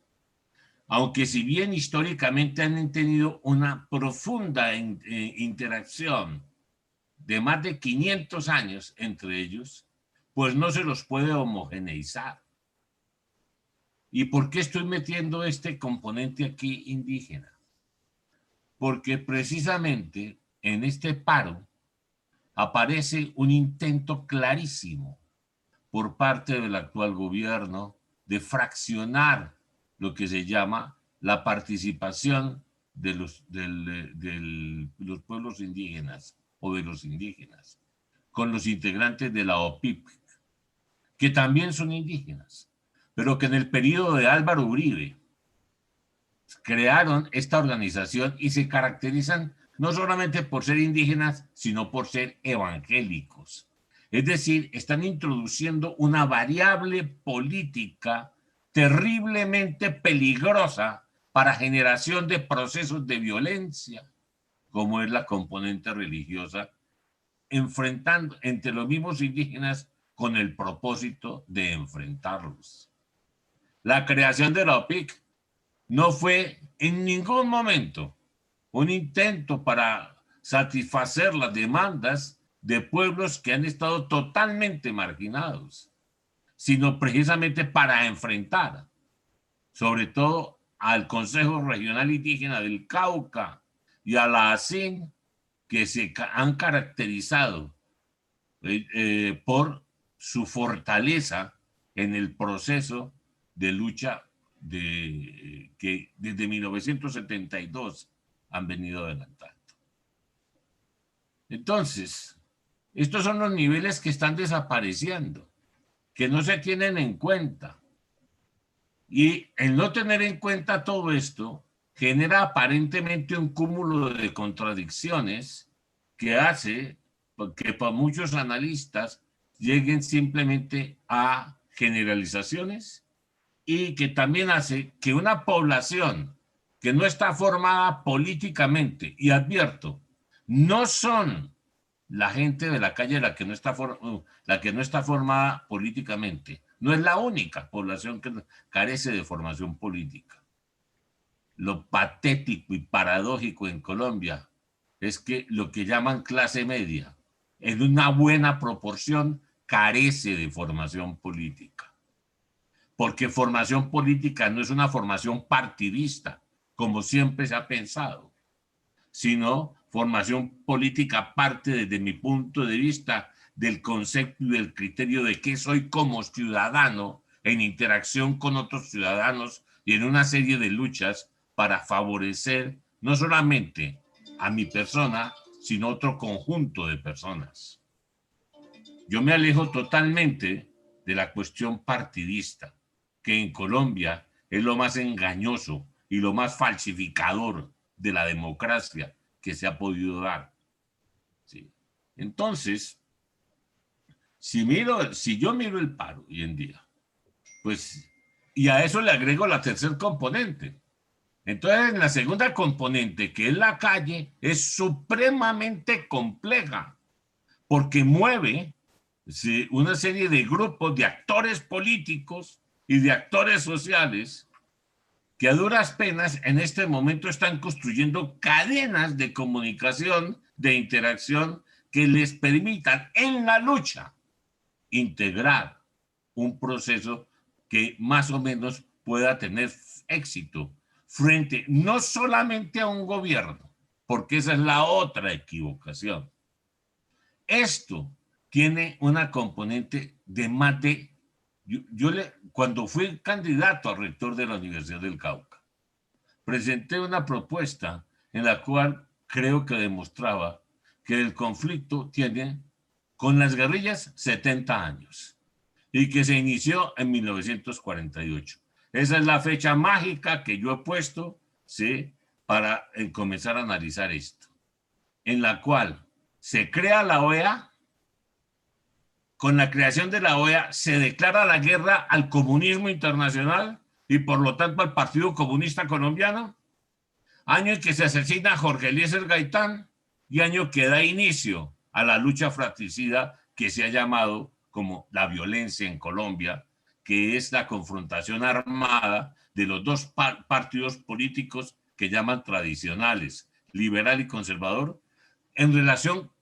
Aunque si bien históricamente han tenido una profunda interacción de más de 500 años entre ellos, pues no se los puede homogeneizar. ¿Y por qué estoy metiendo este componente aquí indígena? Porque precisamente en este paro aparece un intento clarísimo por parte del actual gobierno de fraccionar lo que se llama la participación de los pueblos indígenas o de los indígenas con los integrantes de la OPIP, que también son indígenas, pero que en el periodo de Álvaro Uribe crearon esta organización y se caracterizan no solamente por ser indígenas, sino por ser evangélicos. Es decir, están introduciendo una variable política terriblemente peligrosa para generación de procesos de violencia, como es la componente religiosa, enfrentando entre los mismos indígenas con el propósito de enfrentarlos. La creación de la OPIC no fue en ningún momento un intento para satisfacer las demandas de pueblos que han estado totalmente marginados, sino precisamente para enfrentar, sobre todo al Consejo Regional Indígena del Cauca y a la ASIN, que se han caracterizado por su fortaleza en el proceso de lucha que desde 1972 han venido adelantando. Entonces, estos son los niveles que están desapareciendo, que no se tienen en cuenta. Y el no tener en cuenta todo esto genera aparentemente un cúmulo de contradicciones que hace que para muchos analistas lleguen simplemente a generalizaciones y que también hace que una población que no está formada políticamente, y advierto, no son la gente de la calle la que no está formada políticamente, no es la única población que carece de formación política. Lo patético y paradójico en Colombia es que lo que llaman clase media, en una buena proporción, carece de formación política. Porque formación política no es una formación partidista, como siempre se ha pensado, sino formación política parte, desde mi punto de vista, del concepto y del criterio de qué soy como ciudadano en interacción con otros ciudadanos y en una serie de luchas para favorecer no solamente a mi persona, sino otro conjunto de personas. Yo me alejo totalmente de la cuestión partidista, que en Colombia es lo más engañoso y lo más falsificador de la democracia que se ha podido dar. ¿Sí? Entonces, si yo miro el paro hoy en día, pues, y a eso le agrego la tercer componente. Entonces, en la segunda componente, que es la calle, es supremamente compleja, porque mueve una serie de grupos de actores políticos y de actores sociales que a duras penas en este momento están construyendo cadenas de comunicación, de interacción, que les permitan en la lucha integrar un proceso que más o menos pueda tener éxito frente no solamente a un gobierno, porque esa es la otra equivocación. Esto tiene una componente de más de... Cuando fui candidato a rector de la Universidad del Cauca, presenté una propuesta en la cual creo que demostraba que el conflicto tiene con las guerrillas 70 años y que se inició en 1948. Esa es la fecha mágica que yo he puesto, ¿sí?, para comenzar a analizar esto, en la cual se crea la OEA. Con la creación de la OEA se declara la guerra al comunismo internacional y por lo tanto al Partido Comunista Colombiano, año en que se asesina a Jorge Eliezer Gaitán y año que da inicio a la lucha fratricida que se ha llamado como la violencia en Colombia, que es la confrontación armada de los dos partidos políticos que llaman tradicionales, liberal y conservador, en relación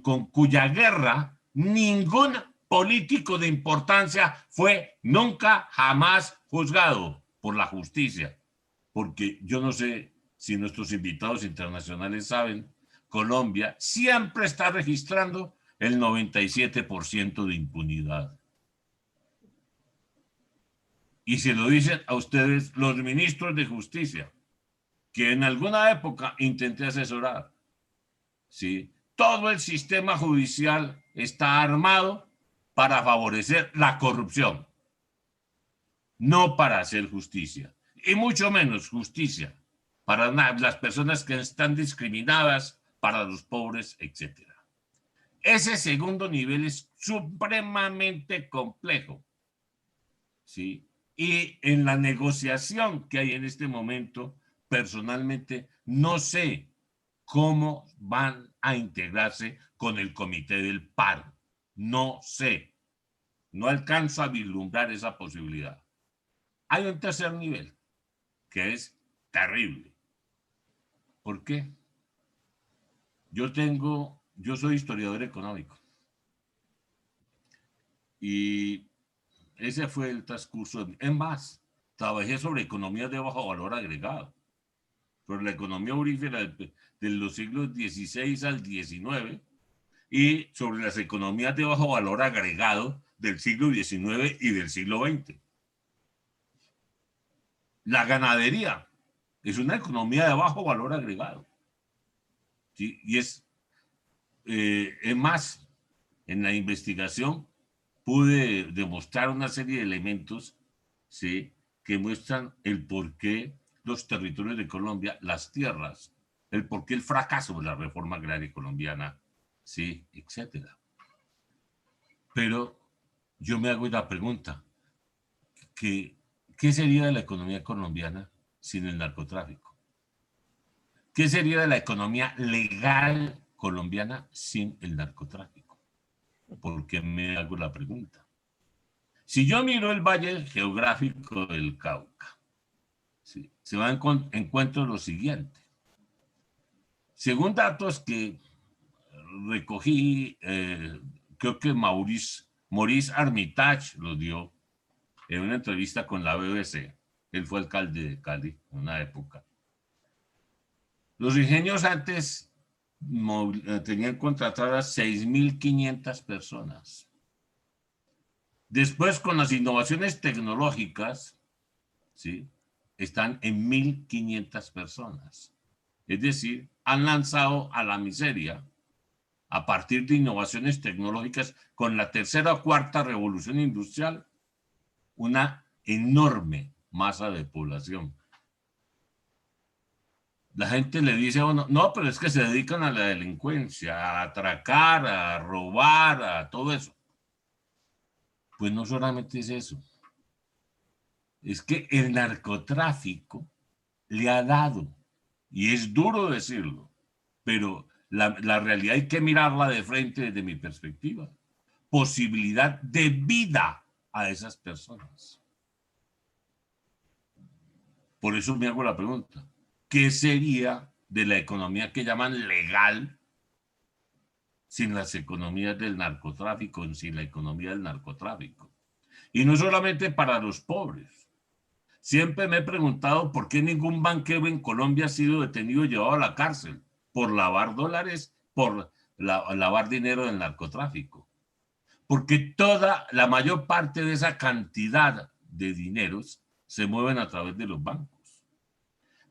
con cuya guerra ningún político de importancia fue nunca jamás juzgado por la justicia. Porque yo no sé si nuestros invitados internacionales saben, Colombia siempre está registrando el 97% de impunidad. Y se lo dicen a ustedes los ministros de justicia, que en alguna época intenté asesorar. ¿Sí? Todo el sistema judicial está armado para favorecer la corrupción, no para hacer justicia, y mucho menos justicia para las personas que están discriminadas, para los pobres, etc. Ese segundo nivel es supremamente complejo, ¿sí? Y en la negociación que hay en este momento, personalmente no sé cómo van a integrarse con el Comité del Paro. No sé. No alcanzo a vislumbrar esa posibilidad. Hay un tercer nivel que es terrible. ¿Por qué? Yo soy historiador económico y ese fue el transcurso. Es más, trabajé sobre economías de bajo valor agregado, pero la economía aurífera de los siglos XVI al XIX y sobre las economías de bajo valor agregado del siglo XIX y del siglo XX. La ganadería es una economía de bajo valor agregado. ¿Sí? Y es más, en la investigación pude demostrar una serie de elementos, ¿sí?, que muestran el por qué los territorios de Colombia, las tierras, el por qué el fracaso de la reforma agraria colombiana, ¿sí?, etcétera. Pero yo me hago la pregunta, ¿qué sería de la economía colombiana sin el narcotráfico? ¿Qué sería de la economía legal colombiana sin el narcotráfico? ¿Por qué me hago la pregunta? Si yo miro el valle geográfico del Cauca, ¿sí?, se va a encuentro lo siguiente. Según datos que recogí, creo que Maurice Armitage lo dio en una entrevista con la BBC. Él fue alcalde de Cali en una época. Los ingenios antes tenían contratadas 6.500 personas. Después, con las innovaciones tecnológicas, ¿sí?, están en 1.500 personas. Es decir, han lanzado a la miseria, a partir de innovaciones tecnológicas, con la tercera o cuarta revolución industrial, una enorme masa de población. La gente le dice a uno, no, pero es que se dedican a la delincuencia, a atracar, a robar, a todo eso. Pues no solamente es eso. Es que el narcotráfico le ha dado, y es duro decirlo, pero la realidad hay que mirarla de frente desde mi perspectiva, posibilidad de vida a esas personas. Por eso me hago la pregunta, ¿qué sería de la economía que llaman legal sin las economías del narcotráfico, sin la economía del narcotráfico? Y no solamente para los pobres. Siempre me he preguntado por qué ningún banquero en Colombia ha sido detenido y llevado a la cárcel por lavar dólares, por lavar dinero del narcotráfico. Porque la mayor parte de esa cantidad de dineros se mueven a través de los bancos.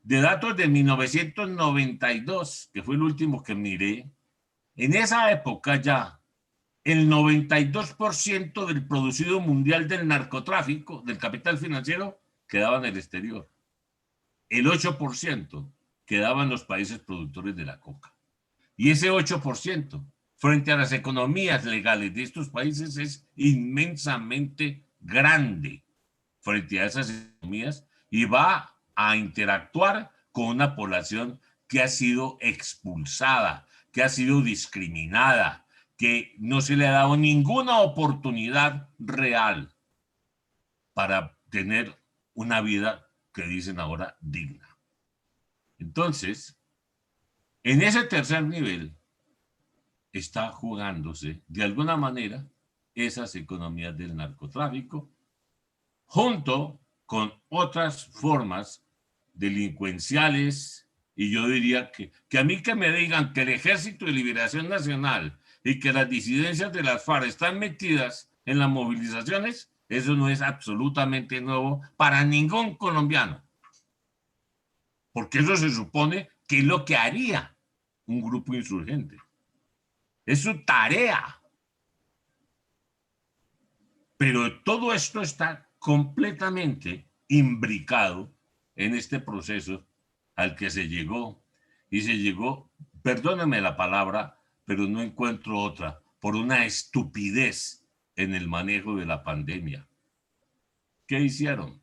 De datos de 1992, que fue el último que miré, en esa época ya el 92% del producido mundial del narcotráfico, del capital financiero, quedaba en el exterior. El 8% quedaba en los países productores de la coca. Y ese 8%, frente a las economías legales de estos países, es inmensamente grande frente a esas economías y va a interactuar con una población que ha sido expulsada, que ha sido discriminada, que no se le ha dado ninguna oportunidad real para tener una vida que dicen ahora digna. Entonces, en ese tercer nivel está jugándose de alguna manera esas economías del narcotráfico junto con otras formas delincuenciales, y yo diría que a mí que me digan que el Ejército de Liberación Nacional y que las disidencias de las FARC están metidas en las movilizaciones, eso no es absolutamente nuevo para ningún colombiano. Porque eso se supone que es lo que haría un grupo insurgente. Es su tarea. Pero todo esto está completamente imbricado en este proceso al que se llegó. Y se llegó, perdónenme la palabra, pero no encuentro otra, por una estupidez en el manejo de la pandemia. ¿Qué hicieron?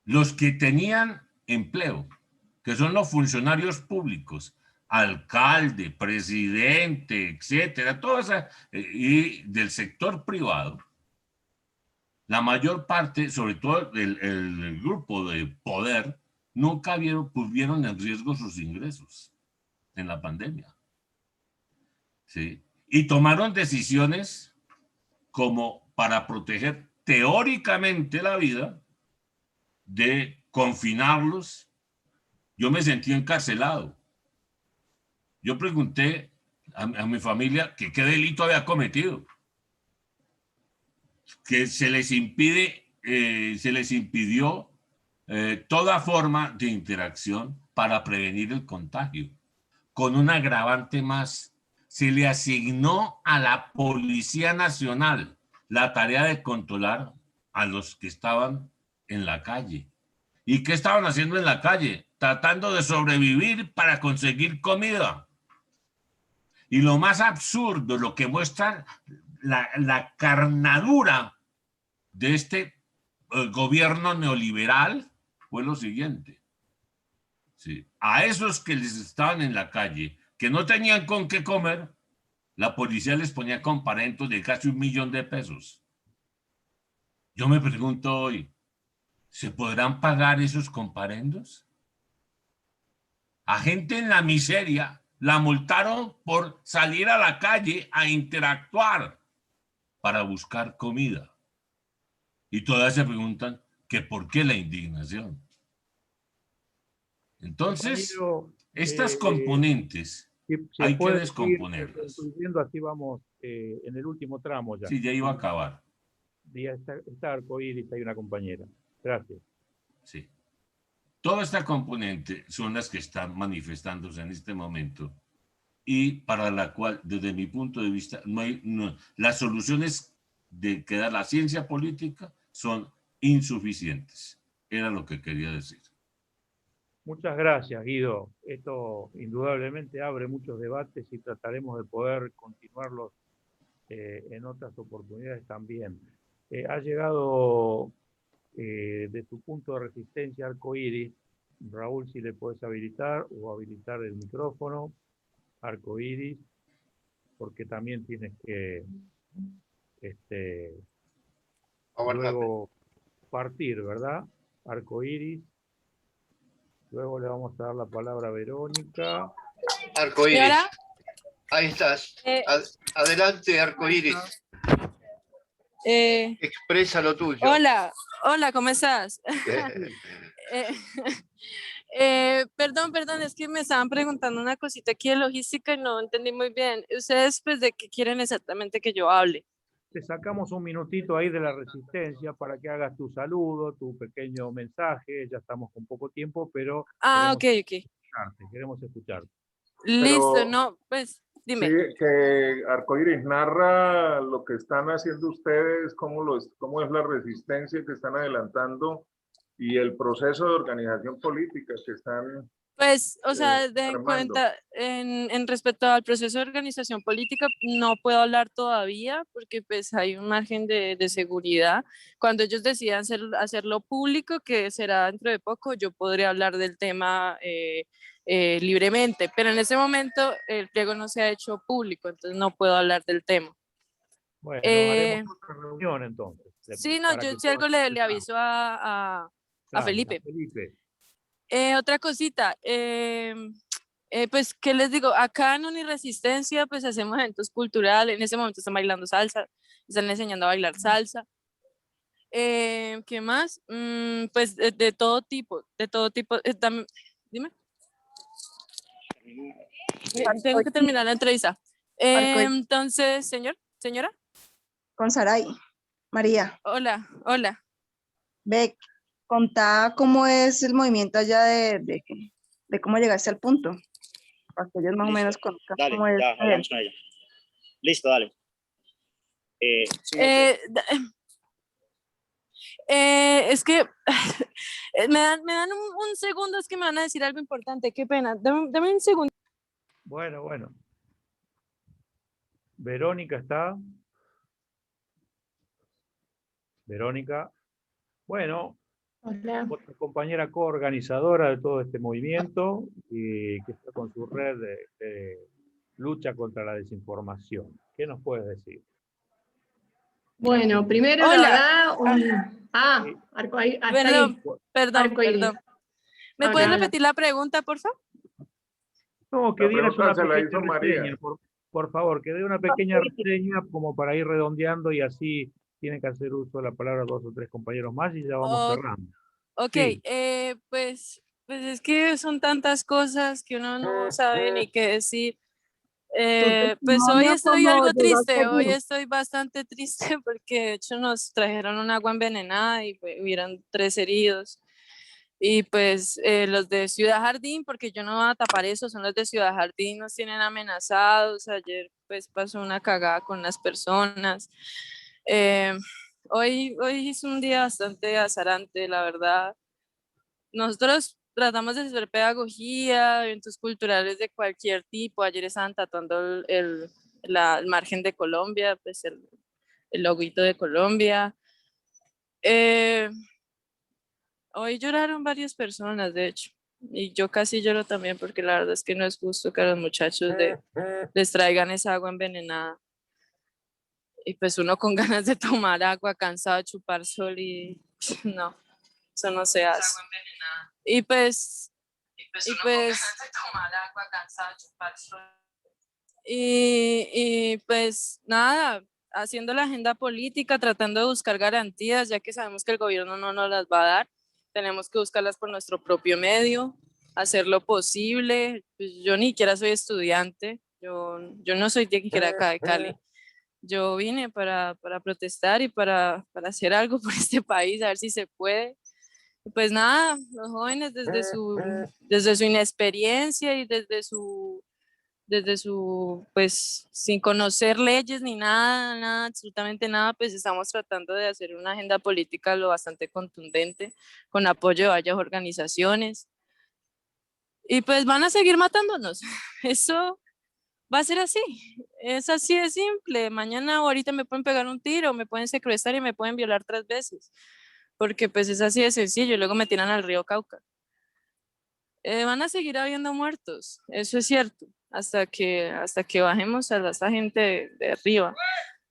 Los que tenían empleo, que son los funcionarios públicos, alcalde, presidente, etcétera, todo eso, y del sector privado, La mayor parte, sobre todo el grupo de poder, nunca pusieron en riesgo sus ingresos en la pandemia. ¿Sí? Y tomaron decisiones como para proteger teóricamente la vida, de confinarlos. Yo me sentí encarcelado. Yo pregunté a mi familia que qué delito había cometido, que se les impidió toda forma de interacción para prevenir el contagio. Con un agravante más, se le asignó a la Policía Nacional la tarea de controlar a los que estaban en la calle. ¿Y qué estaban haciendo en la calle? Tratando de sobrevivir para conseguir comida. Y lo más absurdo, lo que muestra la carnadura de este gobierno neoliberal, fue lo siguiente. Sí. A esos que les estaban en la calle, que no tenían con qué comer, la policía les ponía comparendos de casi 1 millón de pesos. Yo me pregunto hoy, ¿se podrán pagar esos comparendos? A gente en la miseria la multaron por salir a la calle a interactuar para buscar comida. Y todas se preguntan que por qué la indignación. Entonces, estas componentes hay que descomponerlas. Así vamos en el último tramo ya. Sí, ya iba a acabar. Ya está Arcoíris, hay una compañera. Gracias. Sí. Toda esta componente son las que están manifestándose en este momento y para la cual, desde mi punto de vista, las soluciones que da la ciencia política son insuficientes. Era lo que quería decir. Muchas gracias, Guido. Esto indudablemente abre muchos debates y trataremos de poder continuarlos en otras oportunidades también. Ha llegado de tu punto de resistencia Arcoíris. Raúl, si le puedes habilitar o habilitar el micrófono. Arcoíris, porque también tienes que luego partir, ¿verdad? Arcoíris. Luego le vamos a dar la palabra a Verónica. Arcoíris. Ahí estás. Adelante, Arcoíris. Expresa lo tuyo. Hola, ¿cómo estás? Perdón, es que me estaban preguntando una cosita aquí de logística y no entendí muy bien. ¿Ustedes pues de qué quieren exactamente que yo hable? Te sacamos un minutito ahí de la resistencia para que hagas tu saludo, tu pequeño mensaje. Ya estamos con poco tiempo, pero queremos escucharte. Listo, Pero, no, pues dime. Sí, que Arcoíris narra lo que están haciendo ustedes, cómo es la resistencia que están adelantando y el proceso de organización política que están Pues, o sea, den armando. cuenta, en respecto al proceso de organización política, no puedo hablar todavía porque pues hay un margen de seguridad. Cuando ellos decidan hacerlo público, que será dentro de poco, yo podré hablar del tema libremente, pero en ese momento el pliego no se ha hecho público, entonces no puedo hablar del tema. Bueno, haremos otra reunión entonces. Sí, no, yo si algo le aviso a Felipe. Otra cosita, pues, ¿qué les digo? Acá en Uniresistencia, pues, hacemos eventos culturales, en ese momento están bailando salsa, están enseñando a bailar salsa. ¿Qué más? Pues, de todo tipo, dime. Tengo que terminar la entrevista. Entonces, señora. Con Saray, María. Hola. Ve, contá cómo es el movimiento allá de cómo llegaste al punto, para que ellos más o menos conozcan cómo es. Ya, hablamos con ella. Listo, dale. Es que me dan un segundo, es que me van a decir algo importante, qué pena, dame un segundo. Bueno. Verónica está. Verónica. Bueno, hola. Otra compañera coorganizadora de todo este movimiento y que está con su red de lucha contra la desinformación. ¿Qué nos puedes decir? Bueno, primero Hola. la verdad, arcoíris. Perdón. ¿Me puedes repetir la pregunta, por favor? No, que dieras una pequeña María. reseña, por favor, que dé una pequeña reseña como para ir redondeando y así tienen que hacer uso de la palabra 2 o 3 compañeros más y ya vamos cerrando. Ok, Sí. pues es que son tantas cosas que uno no sabe ni qué decir. Pues hoy estoy algo triste, hoy estoy bastante triste porque de hecho nos trajeron un agua envenenada y hubieron 3 heridos. Y pues los de Ciudad Jardín, porque yo no voy a tapar eso, son los de Ciudad Jardín, nos tienen amenazados. Ayer pues pasó una cagada con las personas. Hoy es un día bastante azarante, la verdad. Nosotros tratamos de hacer pedagogía, eventos culturales de cualquier tipo. Ayer estaban tatuando el margen de Colombia, pues el loguito de Colombia. Hoy lloraron varias personas, de hecho, y yo casi lloro también porque la verdad es que no es justo que a los muchachos les traigan esa agua envenenada. Y pues uno con ganas de tomar agua, cansado de chupar sol y no, eso no se hace. Y pues nada, haciendo la agenda política, tratando de buscar garantías, ya que sabemos que el gobierno no nos las va a dar. Tenemos que buscarlas por nuestro propio medio, hacer lo posible. Pues yo ni siquiera soy estudiante, yo no soy de acá de Cali. Yo vine para protestar y para hacer algo por este país, a ver si se puede. Pues nada, los jóvenes desde su inexperiencia y desde su, pues sin conocer leyes ni nada, absolutamente nada, pues estamos tratando de hacer una agenda política lo bastante contundente, con apoyo de varias organizaciones. Y pues van a seguir matándonos. Eso va a ser así. Es así de simple. Mañana o ahorita me pueden pegar un tiro, me pueden secuestrar y me pueden violar 3 veces. Porque pues es así de sencillo y luego me tiran al río Cauca. Van a seguir habiendo muertos, eso es cierto, hasta que bajemos a esta gente de arriba,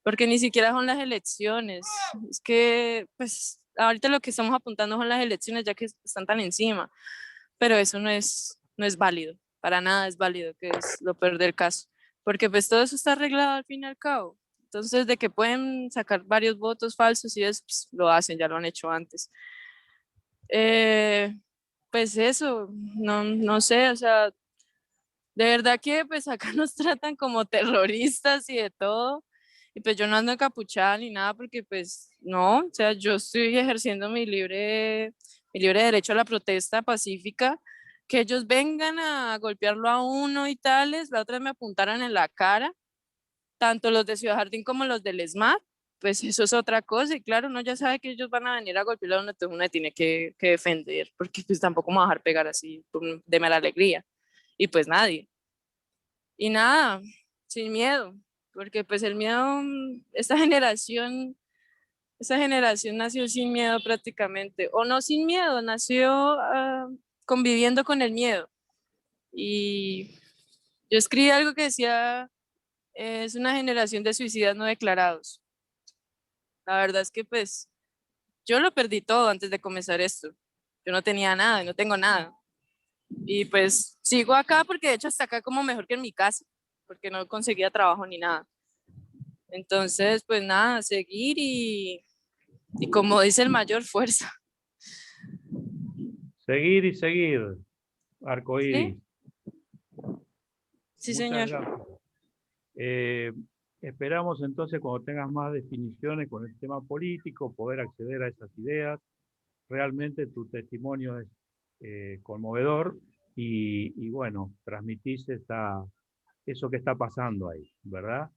porque ni siquiera son las elecciones. Es que pues ahorita lo que estamos apuntando son las elecciones ya que están tan encima, pero eso no es válido, para nada es válido, que es lo peor del caso, porque pues todo eso está arreglado al fin y al cabo. Entonces, de que pueden sacar varios votos falsos y eso, pues, lo hacen, ya lo han hecho antes. Pues eso, no sé, o sea, de verdad que pues acá nos tratan como terroristas y de todo, y pues yo no ando encapuchada ni nada porque pues no, o sea, yo estoy ejerciendo mi libre derecho a la protesta pacífica. Que ellos vengan a golpearlo a uno y tales, la otra vez me apuntaron en la cara, tanto los de Ciudad Jardín como los del ESMAD, pues eso es otra cosa, y claro, uno ya sabe que ellos van a venir a golpearlo a uno, entonces uno tiene que defender, porque pues tampoco me va a dejar pegar así de mala alegría, y pues nadie. Y nada, sin miedo, porque pues el miedo, esta generación nació sin miedo prácticamente, o no sin miedo, nació conviviendo con el miedo. Y yo escribí algo que decía, es una generación de suicidas no declarados. La verdad es que pues yo lo perdí todo antes de comenzar esto. Yo no tenía nada, no tengo nada. Y pues sigo acá porque de hecho hasta acá como mejor que en mi casa, porque no conseguía trabajo ni nada. Entonces, pues nada, seguir y como dice el mayor, fuerza. Seguir y seguir, arcoíris. Sí, señor. Esperamos entonces cuando tengas más definiciones con el tema político, poder acceder a esas ideas. Realmente tu testimonio es conmovedor y bueno, transmitís eso que está pasando ahí, ¿verdad?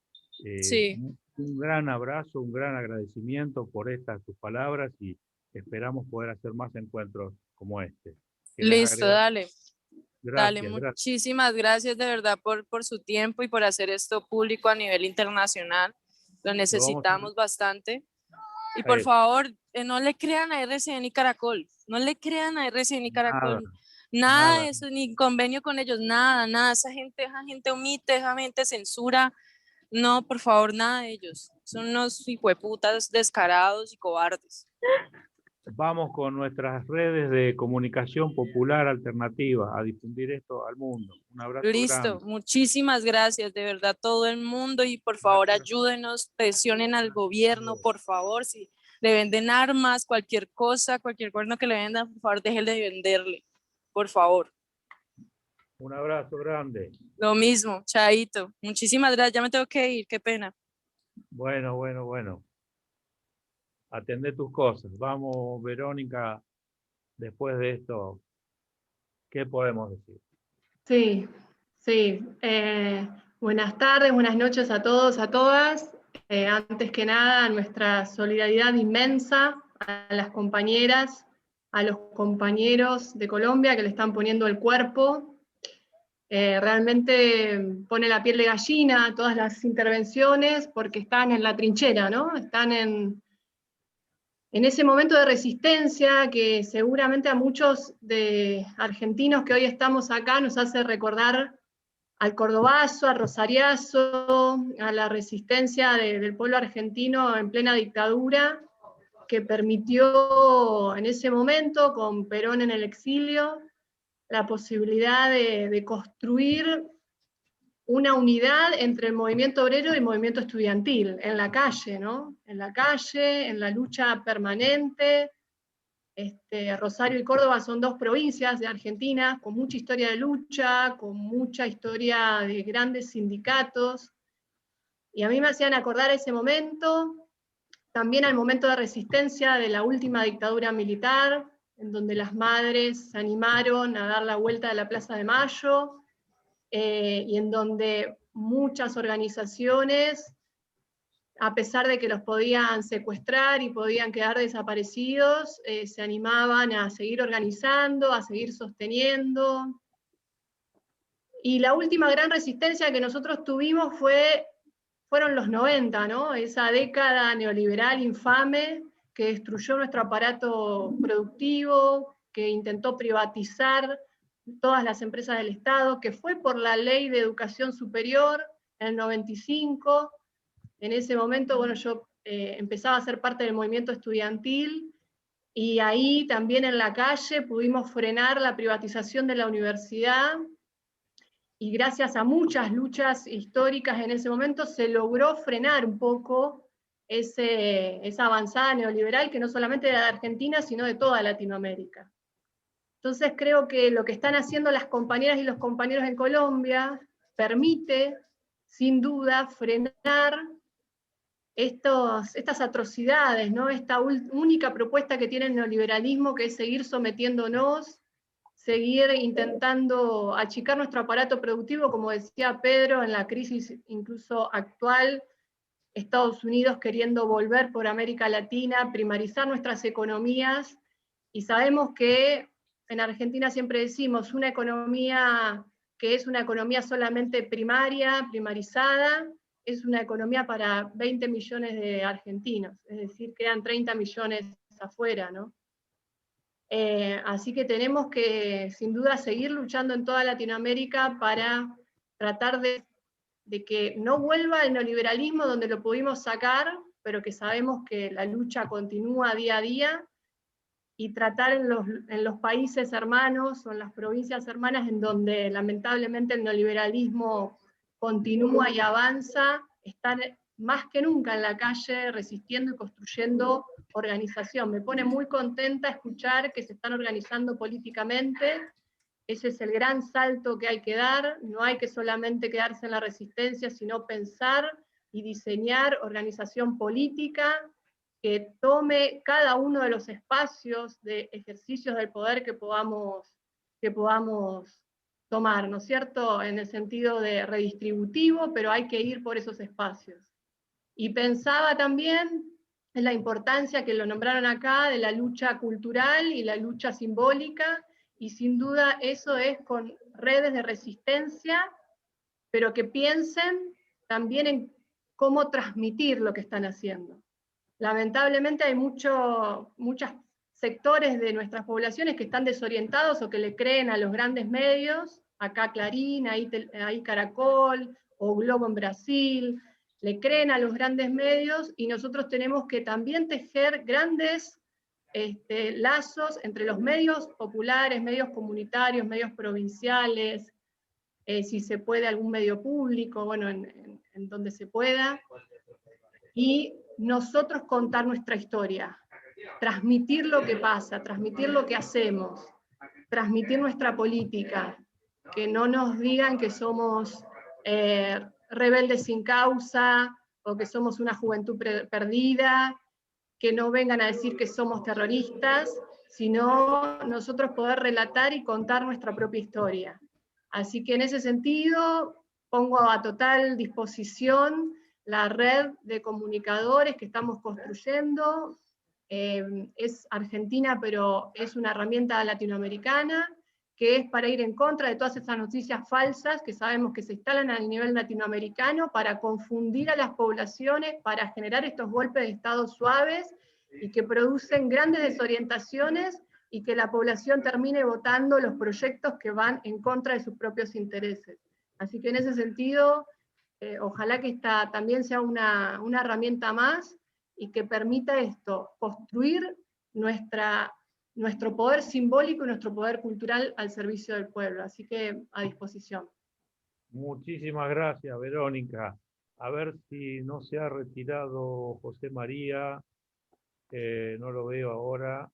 Sí. Un gran abrazo, un gran agradecimiento por tus palabras y esperamos poder hacer más encuentros como este. Listo, dale. Gracias, dale, muchísimas gracias de verdad por su tiempo y por hacer esto público a nivel internacional. Lo necesitamos bastante. Y por favor, no le crean a RCN y Caracol. No le crean a RCN y Caracol. Nada de eso, ni convenio con ellos, nada. Esa gente omite, esa gente censura. No, por favor, nada de ellos. Son unos hijueputas descarados y cobardes. Vamos con nuestras redes de comunicación popular alternativa a difundir esto al mundo. Un abrazo Listo, grande. muchísimas gracias, de verdad, todo el mundo, y por favor ayúdenos, presionen al gobierno, por favor, si le venden armas, cualquier cosa que le vendan, por favor, déjenle de venderle, por favor. Un abrazo grande. Lo mismo, chaito. Muchísimas gracias, ya me tengo que ir, qué pena. Bueno. Atendé tus cosas. Vamos, Verónica, después de esto, ¿qué podemos decir? Sí. Buenas tardes, buenas noches a todos, a todas. Antes que nada, nuestra solidaridad inmensa a las compañeras, a los compañeros de Colombia que le están poniendo el cuerpo. Realmente pone la piel de gallina todas las intervenciones porque están en la trinchera, ¿no? Están en ese momento de resistencia que seguramente a muchos de argentinos que hoy estamos acá nos hace recordar al cordobazo, al rosariazo, a la resistencia del pueblo argentino en plena dictadura, que permitió en ese momento, con Perón en el exilio, la posibilidad de construir una unidad entre el movimiento obrero y el movimiento estudiantil, en la calle, ¿no? En la calle, en la lucha permanente. Rosario y Córdoba son dos provincias de Argentina con mucha historia de lucha, con mucha historia de grandes sindicatos, y a mí me hacían acordar ese momento, también al momento de resistencia de la última dictadura militar, en donde las madres se animaron a dar la vuelta de la Plaza de Mayo, y en donde muchas organizaciones, a pesar de que los podían secuestrar y podían quedar desaparecidos, se animaban a seguir organizando, a seguir sosteniendo. Y la última gran resistencia que nosotros tuvimos fueron los 90, ¿no? Esa década neoliberal infame que destruyó nuestro aparato productivo, que intentó privatizar todas las empresas del Estado, que fue por la Ley de Educación Superior en el 95. En ese momento, bueno, yo empezaba a ser parte del movimiento estudiantil, y ahí también en la calle pudimos frenar la privatización de la universidad, y gracias a muchas luchas históricas en ese momento se logró frenar un poco esa avanzada neoliberal que no solamente era de Argentina, sino de toda Latinoamérica. Entonces creo que lo que están haciendo las compañeras y los compañeros en Colombia permite, sin duda, frenar estas atrocidades, ¿no? Esta única propuesta que tiene el neoliberalismo, que es seguir sometiéndonos, seguir intentando achicar nuestro aparato productivo, como decía Pedro, en la crisis incluso actual, Estados Unidos queriendo volver por América Latina, primarizar nuestras economías, y sabemos que en Argentina siempre decimos una economía que es una economía solamente primaria, primarizada, es una economía para 20 millones de argentinos, es decir, quedan 30 millones afuera, ¿no? Así que tenemos que, sin duda, seguir luchando en toda Latinoamérica para tratar de que no vuelva el neoliberalismo donde lo pudimos sacar, pero que sabemos que la lucha continúa día a día, y tratar en los países hermanos o en las provincias hermanas en donde lamentablemente el neoliberalismo continúa y avanza, están más que nunca en la calle resistiendo y construyendo organización. Me pone muy contenta escuchar que se están organizando políticamente. Ese es el gran salto que hay que dar. No hay que solamente quedarse en la resistencia, sino pensar y diseñar organización política que tome cada uno de los espacios de ejercicios del poder que podamos tomar, ¿no es cierto?, en el sentido de redistributivo, pero hay que ir por esos espacios. Y pensaba también en la importancia, que lo nombraron acá, de la lucha cultural y la lucha simbólica, y sin duda eso es con redes de resistencia, pero que piensen también en cómo transmitir lo que están haciendo. Lamentablemente hay muchos sectores de nuestras poblaciones que están desorientados o que le creen a los grandes medios, acá Clarín, ahí Caracol, o Globo en Brasil, le creen a los grandes medios y nosotros tenemos que también tejer grandes lazos entre los medios populares, medios comunitarios, medios provinciales, si se puede algún medio público, bueno, en donde se pueda, y nosotros contar nuestra historia, transmitir lo que pasa, transmitir lo que hacemos, transmitir nuestra política, que no nos digan que somos rebeldes sin causa, o que somos una juventud perdida, que no vengan a decir que somos terroristas, sino nosotros poder relatar y contar nuestra propia historia. Así que en ese sentido, pongo a total disposición la red de comunicadores que estamos construyendo. Es argentina, pero es una herramienta latinoamericana, que es para ir en contra de todas esas noticias falsas que sabemos que se instalan a nivel latinoamericano para confundir a las poblaciones, para generar estos golpes de Estado suaves y que producen grandes desorientaciones y que la población termine votando los proyectos que van en contra de sus propios intereses. Así que en ese sentido, ojalá que esta también sea una herramienta más y que permita esto, construir nuestro poder simbólico y nuestro poder cultural al servicio del pueblo. Así que a disposición. Muchísimas gracias, Verónica. A ver si no se ha retirado José María, no lo veo ahora,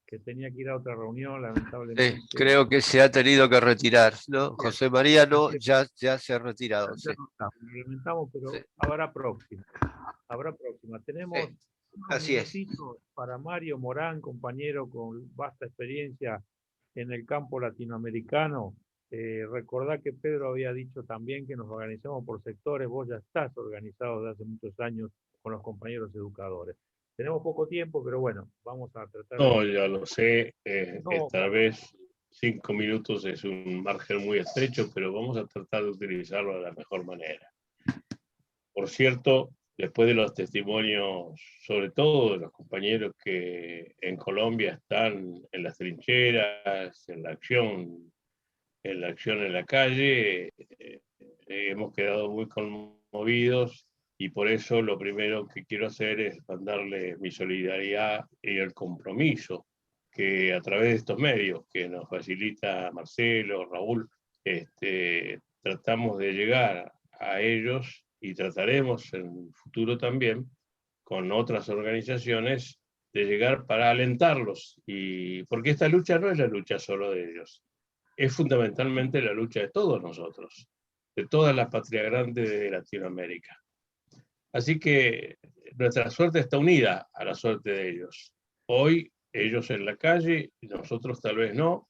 que tenía que ir a otra reunión, lamentablemente. Creo que se ha tenido que retirar, ¿no? José María no, ya se ha retirado. Sí. Lo lamentamos, pero sí. Habrá próxima. Tenemos así es. Para Mario Morán, compañero con vasta experiencia en el campo latinoamericano. Recordá que Pedro había dicho también que nos organizamos por sectores. Vos ya estás organizado desde hace muchos años con los compañeros educadores. Tenemos poco tiempo, pero bueno, vamos a tratar. No, ya lo sé. Tal vez 5 minutos es un margen muy estrecho, pero vamos a tratar de utilizarlo de la mejor manera. Por cierto, después de los testimonios, sobre todo de los compañeros que en Colombia están en las trincheras, en la acción en la calle, hemos quedado muy conmovidos. Y por eso lo primero que quiero hacer es mandarle mi solidaridad y el compromiso que a través de estos medios que nos facilita Marcelo, Raúl, tratamos de llegar a ellos y trataremos en el futuro también con otras organizaciones de llegar para alentarlos. Porque esta lucha no es la lucha solo de ellos, es fundamentalmente la lucha de todos nosotros, de toda la patria grande de Latinoamérica. Así que nuestra suerte está unida a la suerte de ellos. Hoy ellos en la calle, nosotros tal vez no,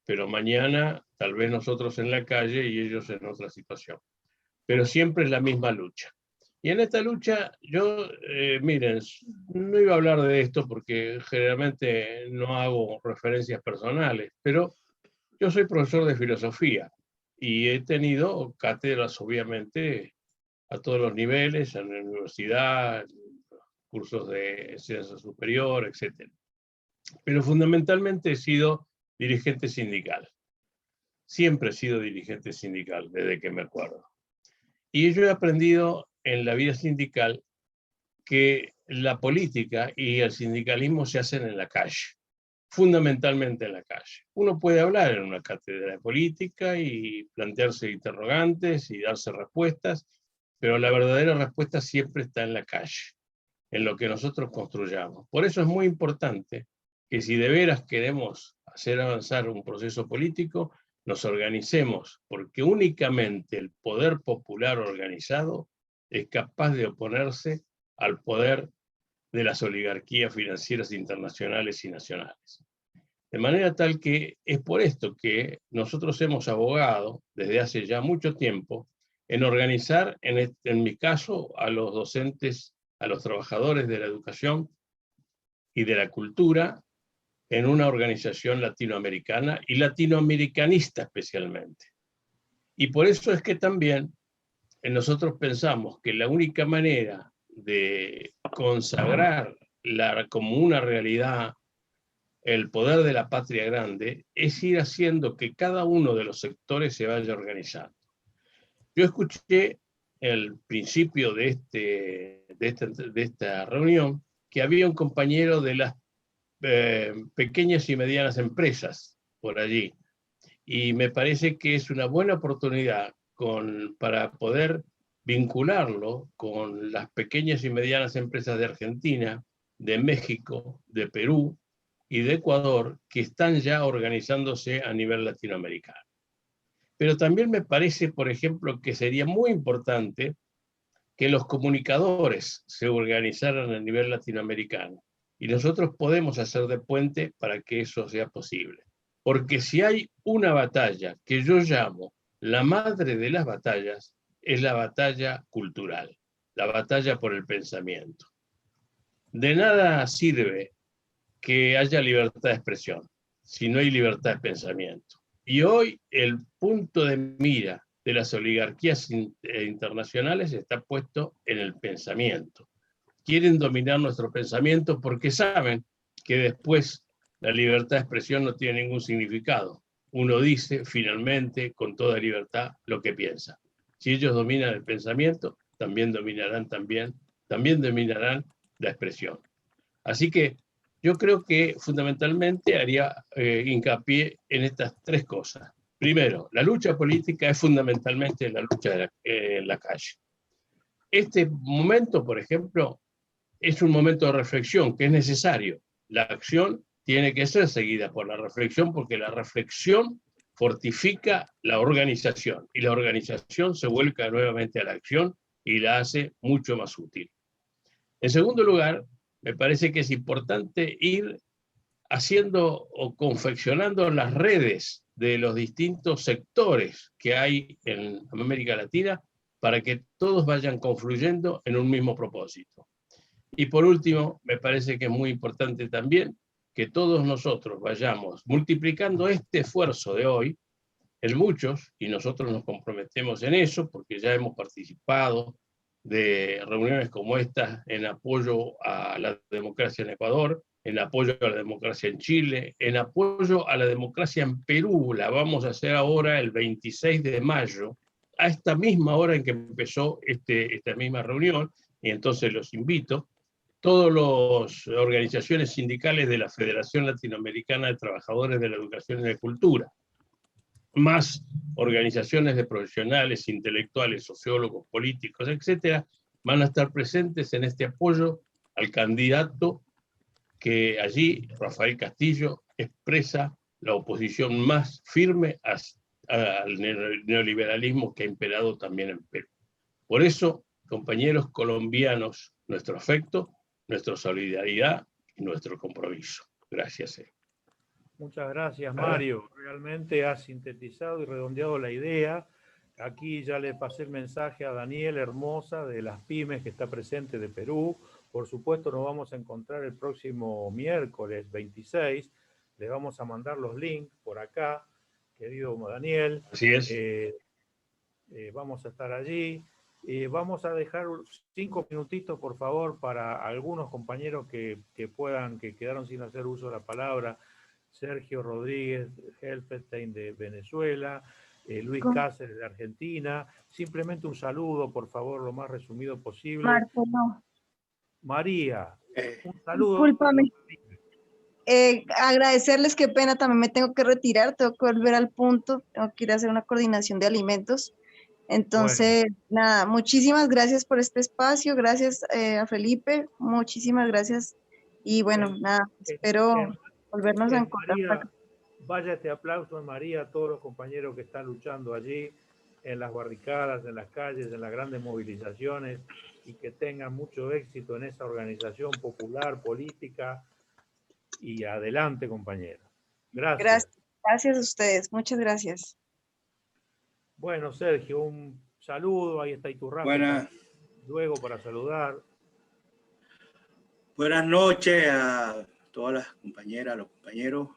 pero mañana tal vez nosotros en la calle y ellos en otra situación. Pero siempre es la misma lucha. Y en esta lucha yo, miren, no iba a hablar de esto porque generalmente no hago referencias personales, pero yo soy profesor de filosofía y he tenido cátedras obviamente a todos los niveles, en la universidad, cursos de ciencia superior, etc. Pero fundamentalmente he sido dirigente sindical. Siempre he sido dirigente sindical, desde que me acuerdo. Y yo he aprendido en la vida sindical que la política y el sindicalismo se hacen en la calle, fundamentalmente en la calle. Uno puede hablar en una cátedra de política y plantearse interrogantes y darse respuestas, pero la verdadera respuesta siempre está en la calle, en lo que nosotros construyamos. Por eso es muy importante que si de veras queremos hacer avanzar un proceso político, nos organicemos, porque únicamente el poder popular organizado es capaz de oponerse al poder de las oligarquías financieras internacionales y nacionales. De manera tal que es por esto que nosotros hemos abogado desde hace ya mucho tiempo en organizar, en mi caso, a los docentes, a los trabajadores de la educación y de la cultura en una organización latinoamericana y latinoamericanista especialmente. Y por eso es que también nosotros pensamos que la única manera de consagrar como una realidad el poder de la patria grande es ir haciendo que cada uno de los sectores se vaya organizando. Yo escuché el principio de esta reunión, que había un compañero de las pequeñas y medianas empresas por allí. Y me parece que es una buena oportunidad para poder vincularlo con las pequeñas y medianas empresas de Argentina, de México, de Perú y de Ecuador, que están ya organizándose a nivel latinoamericano. Pero también me parece, por ejemplo, que sería muy importante que los comunicadores se organizaran a nivel latinoamericano. Y nosotros podemos hacer de puente para que eso sea posible. Porque si hay una batalla que yo llamo la madre de las batallas, es la batalla cultural, la batalla por el pensamiento. De nada sirve que haya libertad de expresión si no hay libertad de pensamiento. Y hoy el punto de mira de las oligarquías internacionales está puesto en el pensamiento. Quieren dominar nuestro pensamiento porque saben que después la libertad de expresión no tiene ningún significado. Uno dice finalmente con toda libertad lo que piensa. Si ellos dominan el pensamiento, también dominarán la expresión. Así que yo creo que fundamentalmente haría hincapié en estas tres cosas. Primero, la lucha política es fundamentalmente la lucha en la calle. Este momento, por ejemplo, es un momento de reflexión que es necesario. La acción tiene que ser seguida por la reflexión porque la reflexión fortifica la organización y la organización se vuelca nuevamente a la acción y la hace mucho más útil. En segundo lugar, me parece que es importante ir haciendo o confeccionando las redes de los distintos sectores que hay en América Latina para que todos vayan confluyendo en un mismo propósito. Y por último, me parece que es muy importante también que todos nosotros vayamos multiplicando este esfuerzo de hoy en muchos, y nosotros nos comprometemos en eso, porque ya hemos participado de reuniones como esta en apoyo a la democracia en Ecuador, en apoyo a la democracia en Chile, en apoyo a la democracia en Perú. La vamos a hacer ahora el 26 de mayo, a esta misma hora en que empezó esta misma reunión, y entonces los invito. Todas las organizaciones sindicales de la Federación Latinoamericana de Trabajadores de la Educación y la Cultura, más organizaciones de profesionales, intelectuales, sociólogos, políticos, etcétera, van a estar presentes en este apoyo al candidato que allí, Rafael Castillo, expresa la oposición más firme al neoliberalismo que ha imperado también en Perú. Por eso, compañeros colombianos, nuestro afecto, nuestra solidaridad y nuestro compromiso. Gracias. Muchas gracias, Mario. Realmente has sintetizado y redondeado la idea. Aquí ya le pasé el mensaje a Daniel Hermosa de las pymes que está presente de Perú. Por supuesto, nos vamos a encontrar el próximo miércoles 26. Le vamos a mandar los links por acá, querido Daniel. Así es. Vamos a estar allí. Vamos a dejar 5 minutitos, por favor, para algunos compañeros que quedaron sin hacer uso de la palabra. Sergio Rodríguez Helfenstein de Venezuela, Luis Cáceres de Argentina. Simplemente un saludo, por favor, lo más resumido posible. Marco, no. María, un saludo. Discúlpame. Agradecerles, qué pena, también me tengo que retirar, tengo que volver al punto, tengo que ir a hacer una coordinación de alimentos. Entonces, nada, muchísimas gracias por este espacio, gracias a Felipe, muchísimas gracias. Y bueno, nada, espero volvernos a encontrar. Vaya este aplauso en María a todos los compañeros que están luchando allí, en las barricadas, en las calles, en las grandes movilizaciones, y que tengan mucho éxito en esa organización popular, política, y adelante, compañeros. Gracias. Gracias a ustedes, muchas gracias. Bueno, Sergio, un saludo, ahí está Iturrasco. Luego para saludar. Buenas noches a todas las compañeras, a los compañeros.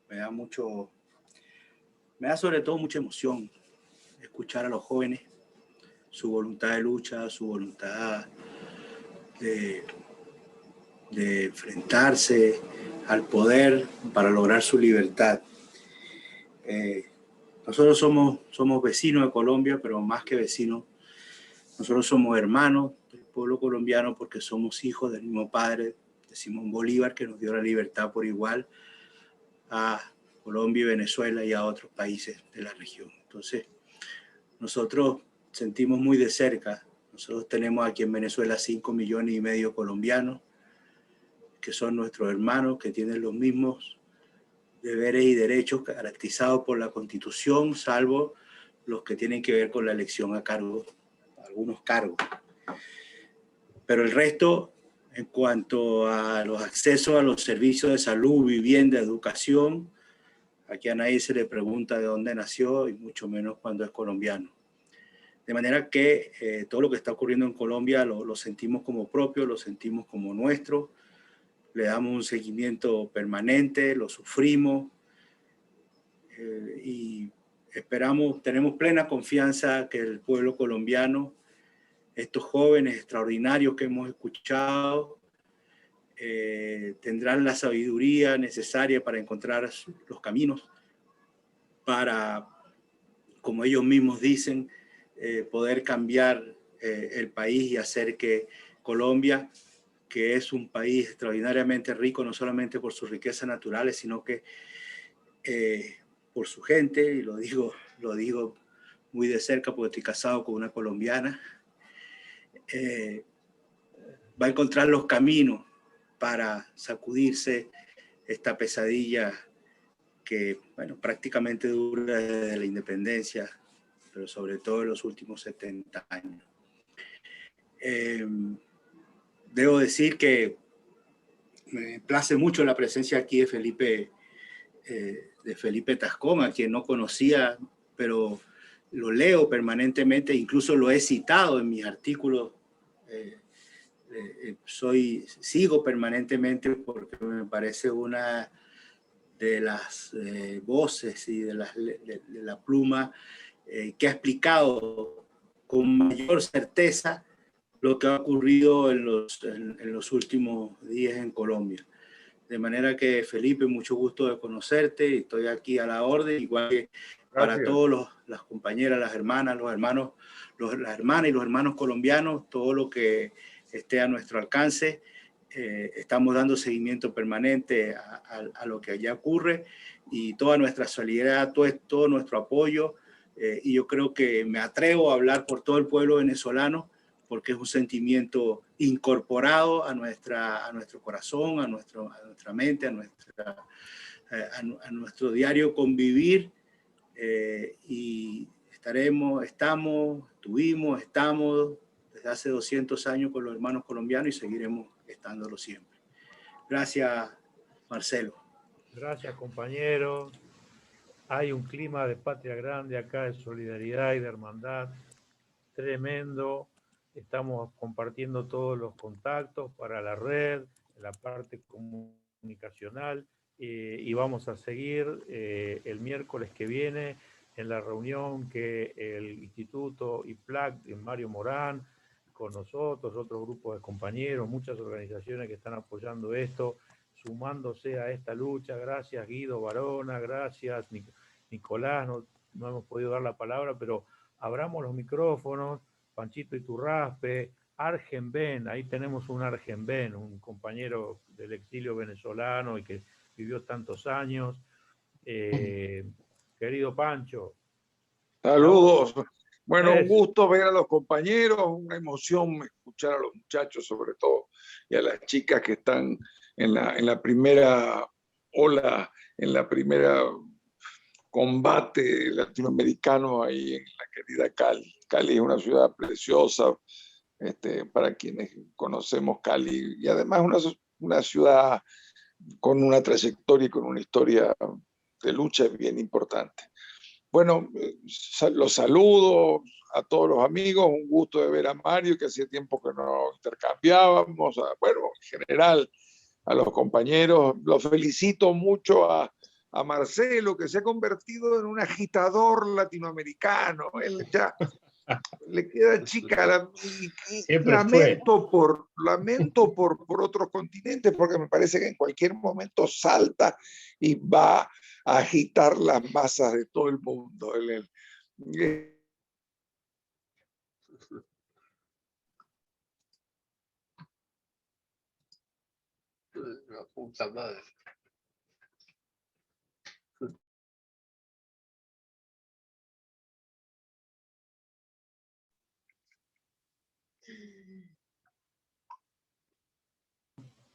Me da sobre todo mucha emoción escuchar a los jóvenes, su voluntad de lucha, su voluntad de enfrentarse al poder para lograr su libertad. Nosotros somos vecinos de Colombia, pero más que vecinos, nosotros somos hermanos del pueblo colombiano porque somos hijos del mismo padre, de Simón Bolívar, que nos dio la libertad por igual a Colombia y Venezuela y a otros países de la región. Entonces, nosotros sentimos muy de cerca. Nosotros tenemos aquí en Venezuela 5,5 millones de colombianos, que son nuestros hermanos, que tienen los mismos deberes y derechos garantizados por la Constitución, salvo los que tienen que ver con la elección a cargo, algunos cargos. Pero el resto, en cuanto a los accesos a los servicios de salud, vivienda, educación, aquí a nadie se le pregunta de dónde nació y mucho menos cuando es colombiano. De manera que todo lo que está ocurriendo en Colombia lo sentimos como propio, lo sentimos como nuestro, le damos un seguimiento permanente, lo sufrimos y esperamos, tenemos plena confianza que el pueblo colombiano, estos jóvenes extraordinarios que hemos escuchado, tendrán la sabiduría necesaria para encontrar los caminos para, como ellos mismos dicen, poder cambiar el país y hacer que Colombia, que es un país extraordinariamente rico, no solamente por sus riquezas naturales, sino que por su gente, y lo digo muy de cerca porque estoy casado con una colombiana, va a encontrar los caminos para sacudirse esta pesadilla que, bueno, prácticamente dura desde la independencia, pero sobre todo en los últimos 70 años. Debo decir que me place mucho la presencia aquí de Felipe Tascón, a quien no conocía, pero lo leo permanentemente, incluso lo he citado en mis artículos. Sigo permanentemente porque me parece una de las voces y de la pluma que ha explicado con mayor certeza lo que ha ocurrido en los últimos días en Colombia. De manera que, Felipe, mucho gusto de conocerte, estoy aquí a la orden, igual que para todos las compañeras, las hermanas, los hermanos, las hermanas y los hermanos colombianos, todo lo que esté a nuestro alcance. Estamos dando seguimiento permanente a lo que allá ocurre y toda nuestra solidaridad, todo nuestro apoyo. Y yo creo que me atrevo a hablar por todo el pueblo venezolano porque es un sentimiento incorporado a nuestro corazón, a nuestra mente, a nuestro diario convivir. Y estamos desde hace 200 años con los hermanos colombianos y seguiremos estándolo siempre. Gracias, Marcelo. Gracias, compañeros. Hay un clima de patria grande acá, de solidaridad y de hermandad tremendo. Estamos compartiendo todos los contactos para la red, la parte comunicacional, y vamos a seguir el miércoles que viene en la reunión que el Instituto IPLAC de Mario Morán, con nosotros, otros grupos de compañeros, muchas organizaciones que están apoyando esto, sumándose a esta lucha. Gracias, Guido Barona, gracias, Nicolás, no hemos podido dar la palabra, pero abramos los micrófonos. Panchito Iturraspe, Argenben, ahí tenemos un Argenben, un compañero del exilio venezolano y que vivió tantos años. Querido Pancho. Saludos. Bueno, un gusto ver a los compañeros, una emoción escuchar a los muchachos sobre todo y a las chicas que están en la primera ola, en la primera combate latinoamericano ahí en la querida Cali. Cali es una ciudad preciosa, para quienes conocemos Cali, y además una ciudad con una trayectoria y con una historia de lucha bien importante. Bueno, los saludo a todos los amigos, un gusto de ver a Mario, que hacía tiempo que no intercambiábamos, bueno, en general a los compañeros. Los felicito mucho a Marcelo, que se ha convertido en un agitador latinoamericano. Él ya le queda chica. Lamento por otros continentes, porque me parece que en cualquier momento salta y va agitar las masas de todo el mundo. La puta madre.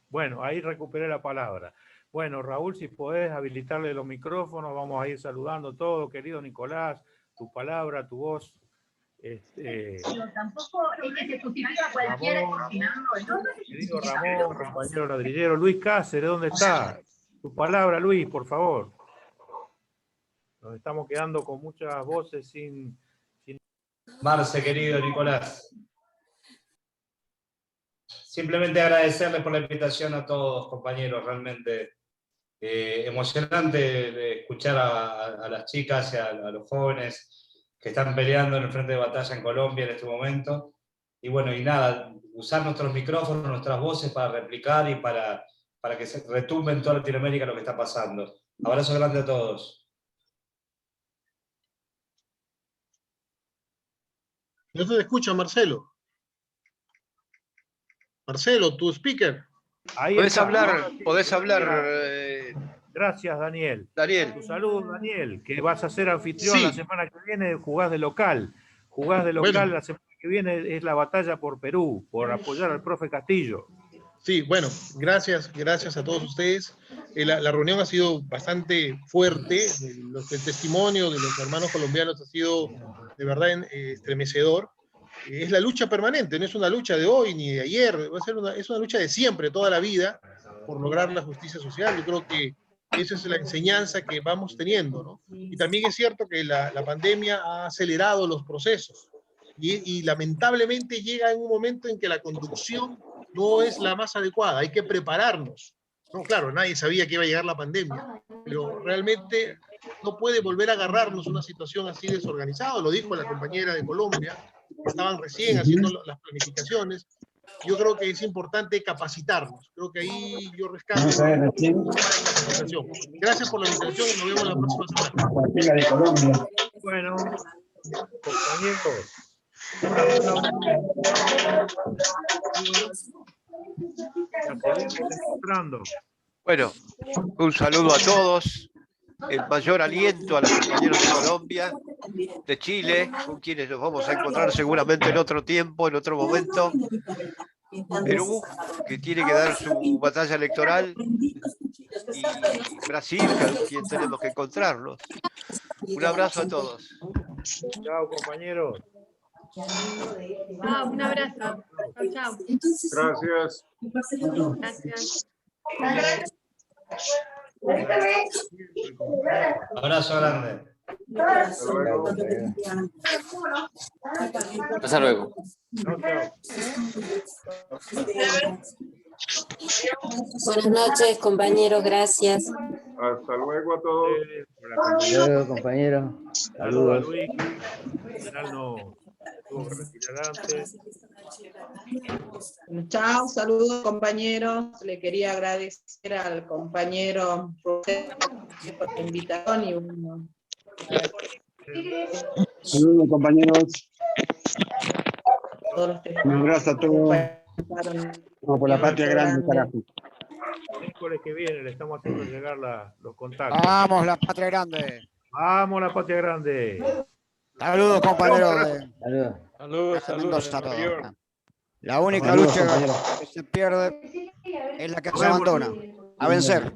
Bueno, ahí recuperé la palabra. Bueno, Raúl, si podés habilitarle los micrófonos, vamos a ir saludando todo, querido Nicolás, tu palabra, tu voz. Pero tampoco es que se justifica cualquiera cocinando. Querido Ramón, compañero ladrillero, Luis Cáceres, ¿dónde está? Tu palabra, Luis, por favor. Nos estamos quedando con muchas voces sin... Marce, querido Nicolás. Simplemente agradecerles por la invitación a todos, compañeros, realmente emocionante de escuchar a las chicas y a los jóvenes que están peleando en el frente de batalla en Colombia en este momento. Y bueno, y nada, usar nuestros micrófonos, nuestras voces para replicar y para que se retumbe en toda Latinoamérica lo que está pasando. Abrazo grande a todos. No te escucha, Marcelo. Marcelo, tu speaker. Podés hablar. Gracias, Daniel. Daniel. Tu saludo, Daniel, que vas a ser anfitrión la semana que viene, jugás de local. Jugás de local, bueno. La semana que viene es la batalla por Perú, por apoyar al profe Castillo. Sí, bueno, gracias a todos ustedes. La reunión ha sido bastante fuerte. El testimonio de los hermanos colombianos ha sido de verdad estremecedor. Es la lucha permanente, no es una lucha de hoy ni de ayer, es una lucha de siempre, toda la vida, por lograr la justicia social. Yo creo que esa es la enseñanza que vamos teniendo, ¿no? Y también es cierto que la pandemia ha acelerado los procesos y lamentablemente llega en un momento en que la conducción no es la más adecuada, hay que prepararnos. No, claro, nadie sabía que iba a llegar la pandemia, pero realmente no puede volver a agarrarnos una situación así desorganizada, lo dijo la compañera de Colombia, que estaban recién haciendo las planificaciones. Yo creo que es importante capacitarnos. Creo que ahí yo rescato la capacitación. Gracias por la invitación y nos vemos la próxima semana. Bueno, compañeros. Bueno, un saludo a todos. El mayor aliento a los compañeros de Colombia, de Chile, con quienes nos vamos a encontrar seguramente en otro tiempo, en otro momento. Perú, que tiene que dar su batalla electoral, y Brasil, con quien tenemos que encontrarnos. Un abrazo a todos. Chao, compañeros. Un abrazo. Chao. Gracias. Gracias. Abrazo grande. Hasta luego. Buenas noches, compañeros, gracias. Hasta luego a todos. Hasta luego, compañeros. Saludos. Luis. Al final no tuvo que retirar antes. Chao, saludos compañeros. Le quería agradecer al compañero por la invitación y saludos compañeros. Un abrazo a todos. Vamos por la patria grande, carajo. El miércoles que viene le estamos haciendo llegar los contactos. Vamos, la patria grande. Vamos, la patria grande. Saludos, compañeros. Saludos a todos. La única lucha que se pierde es la que se abandona. A vencer.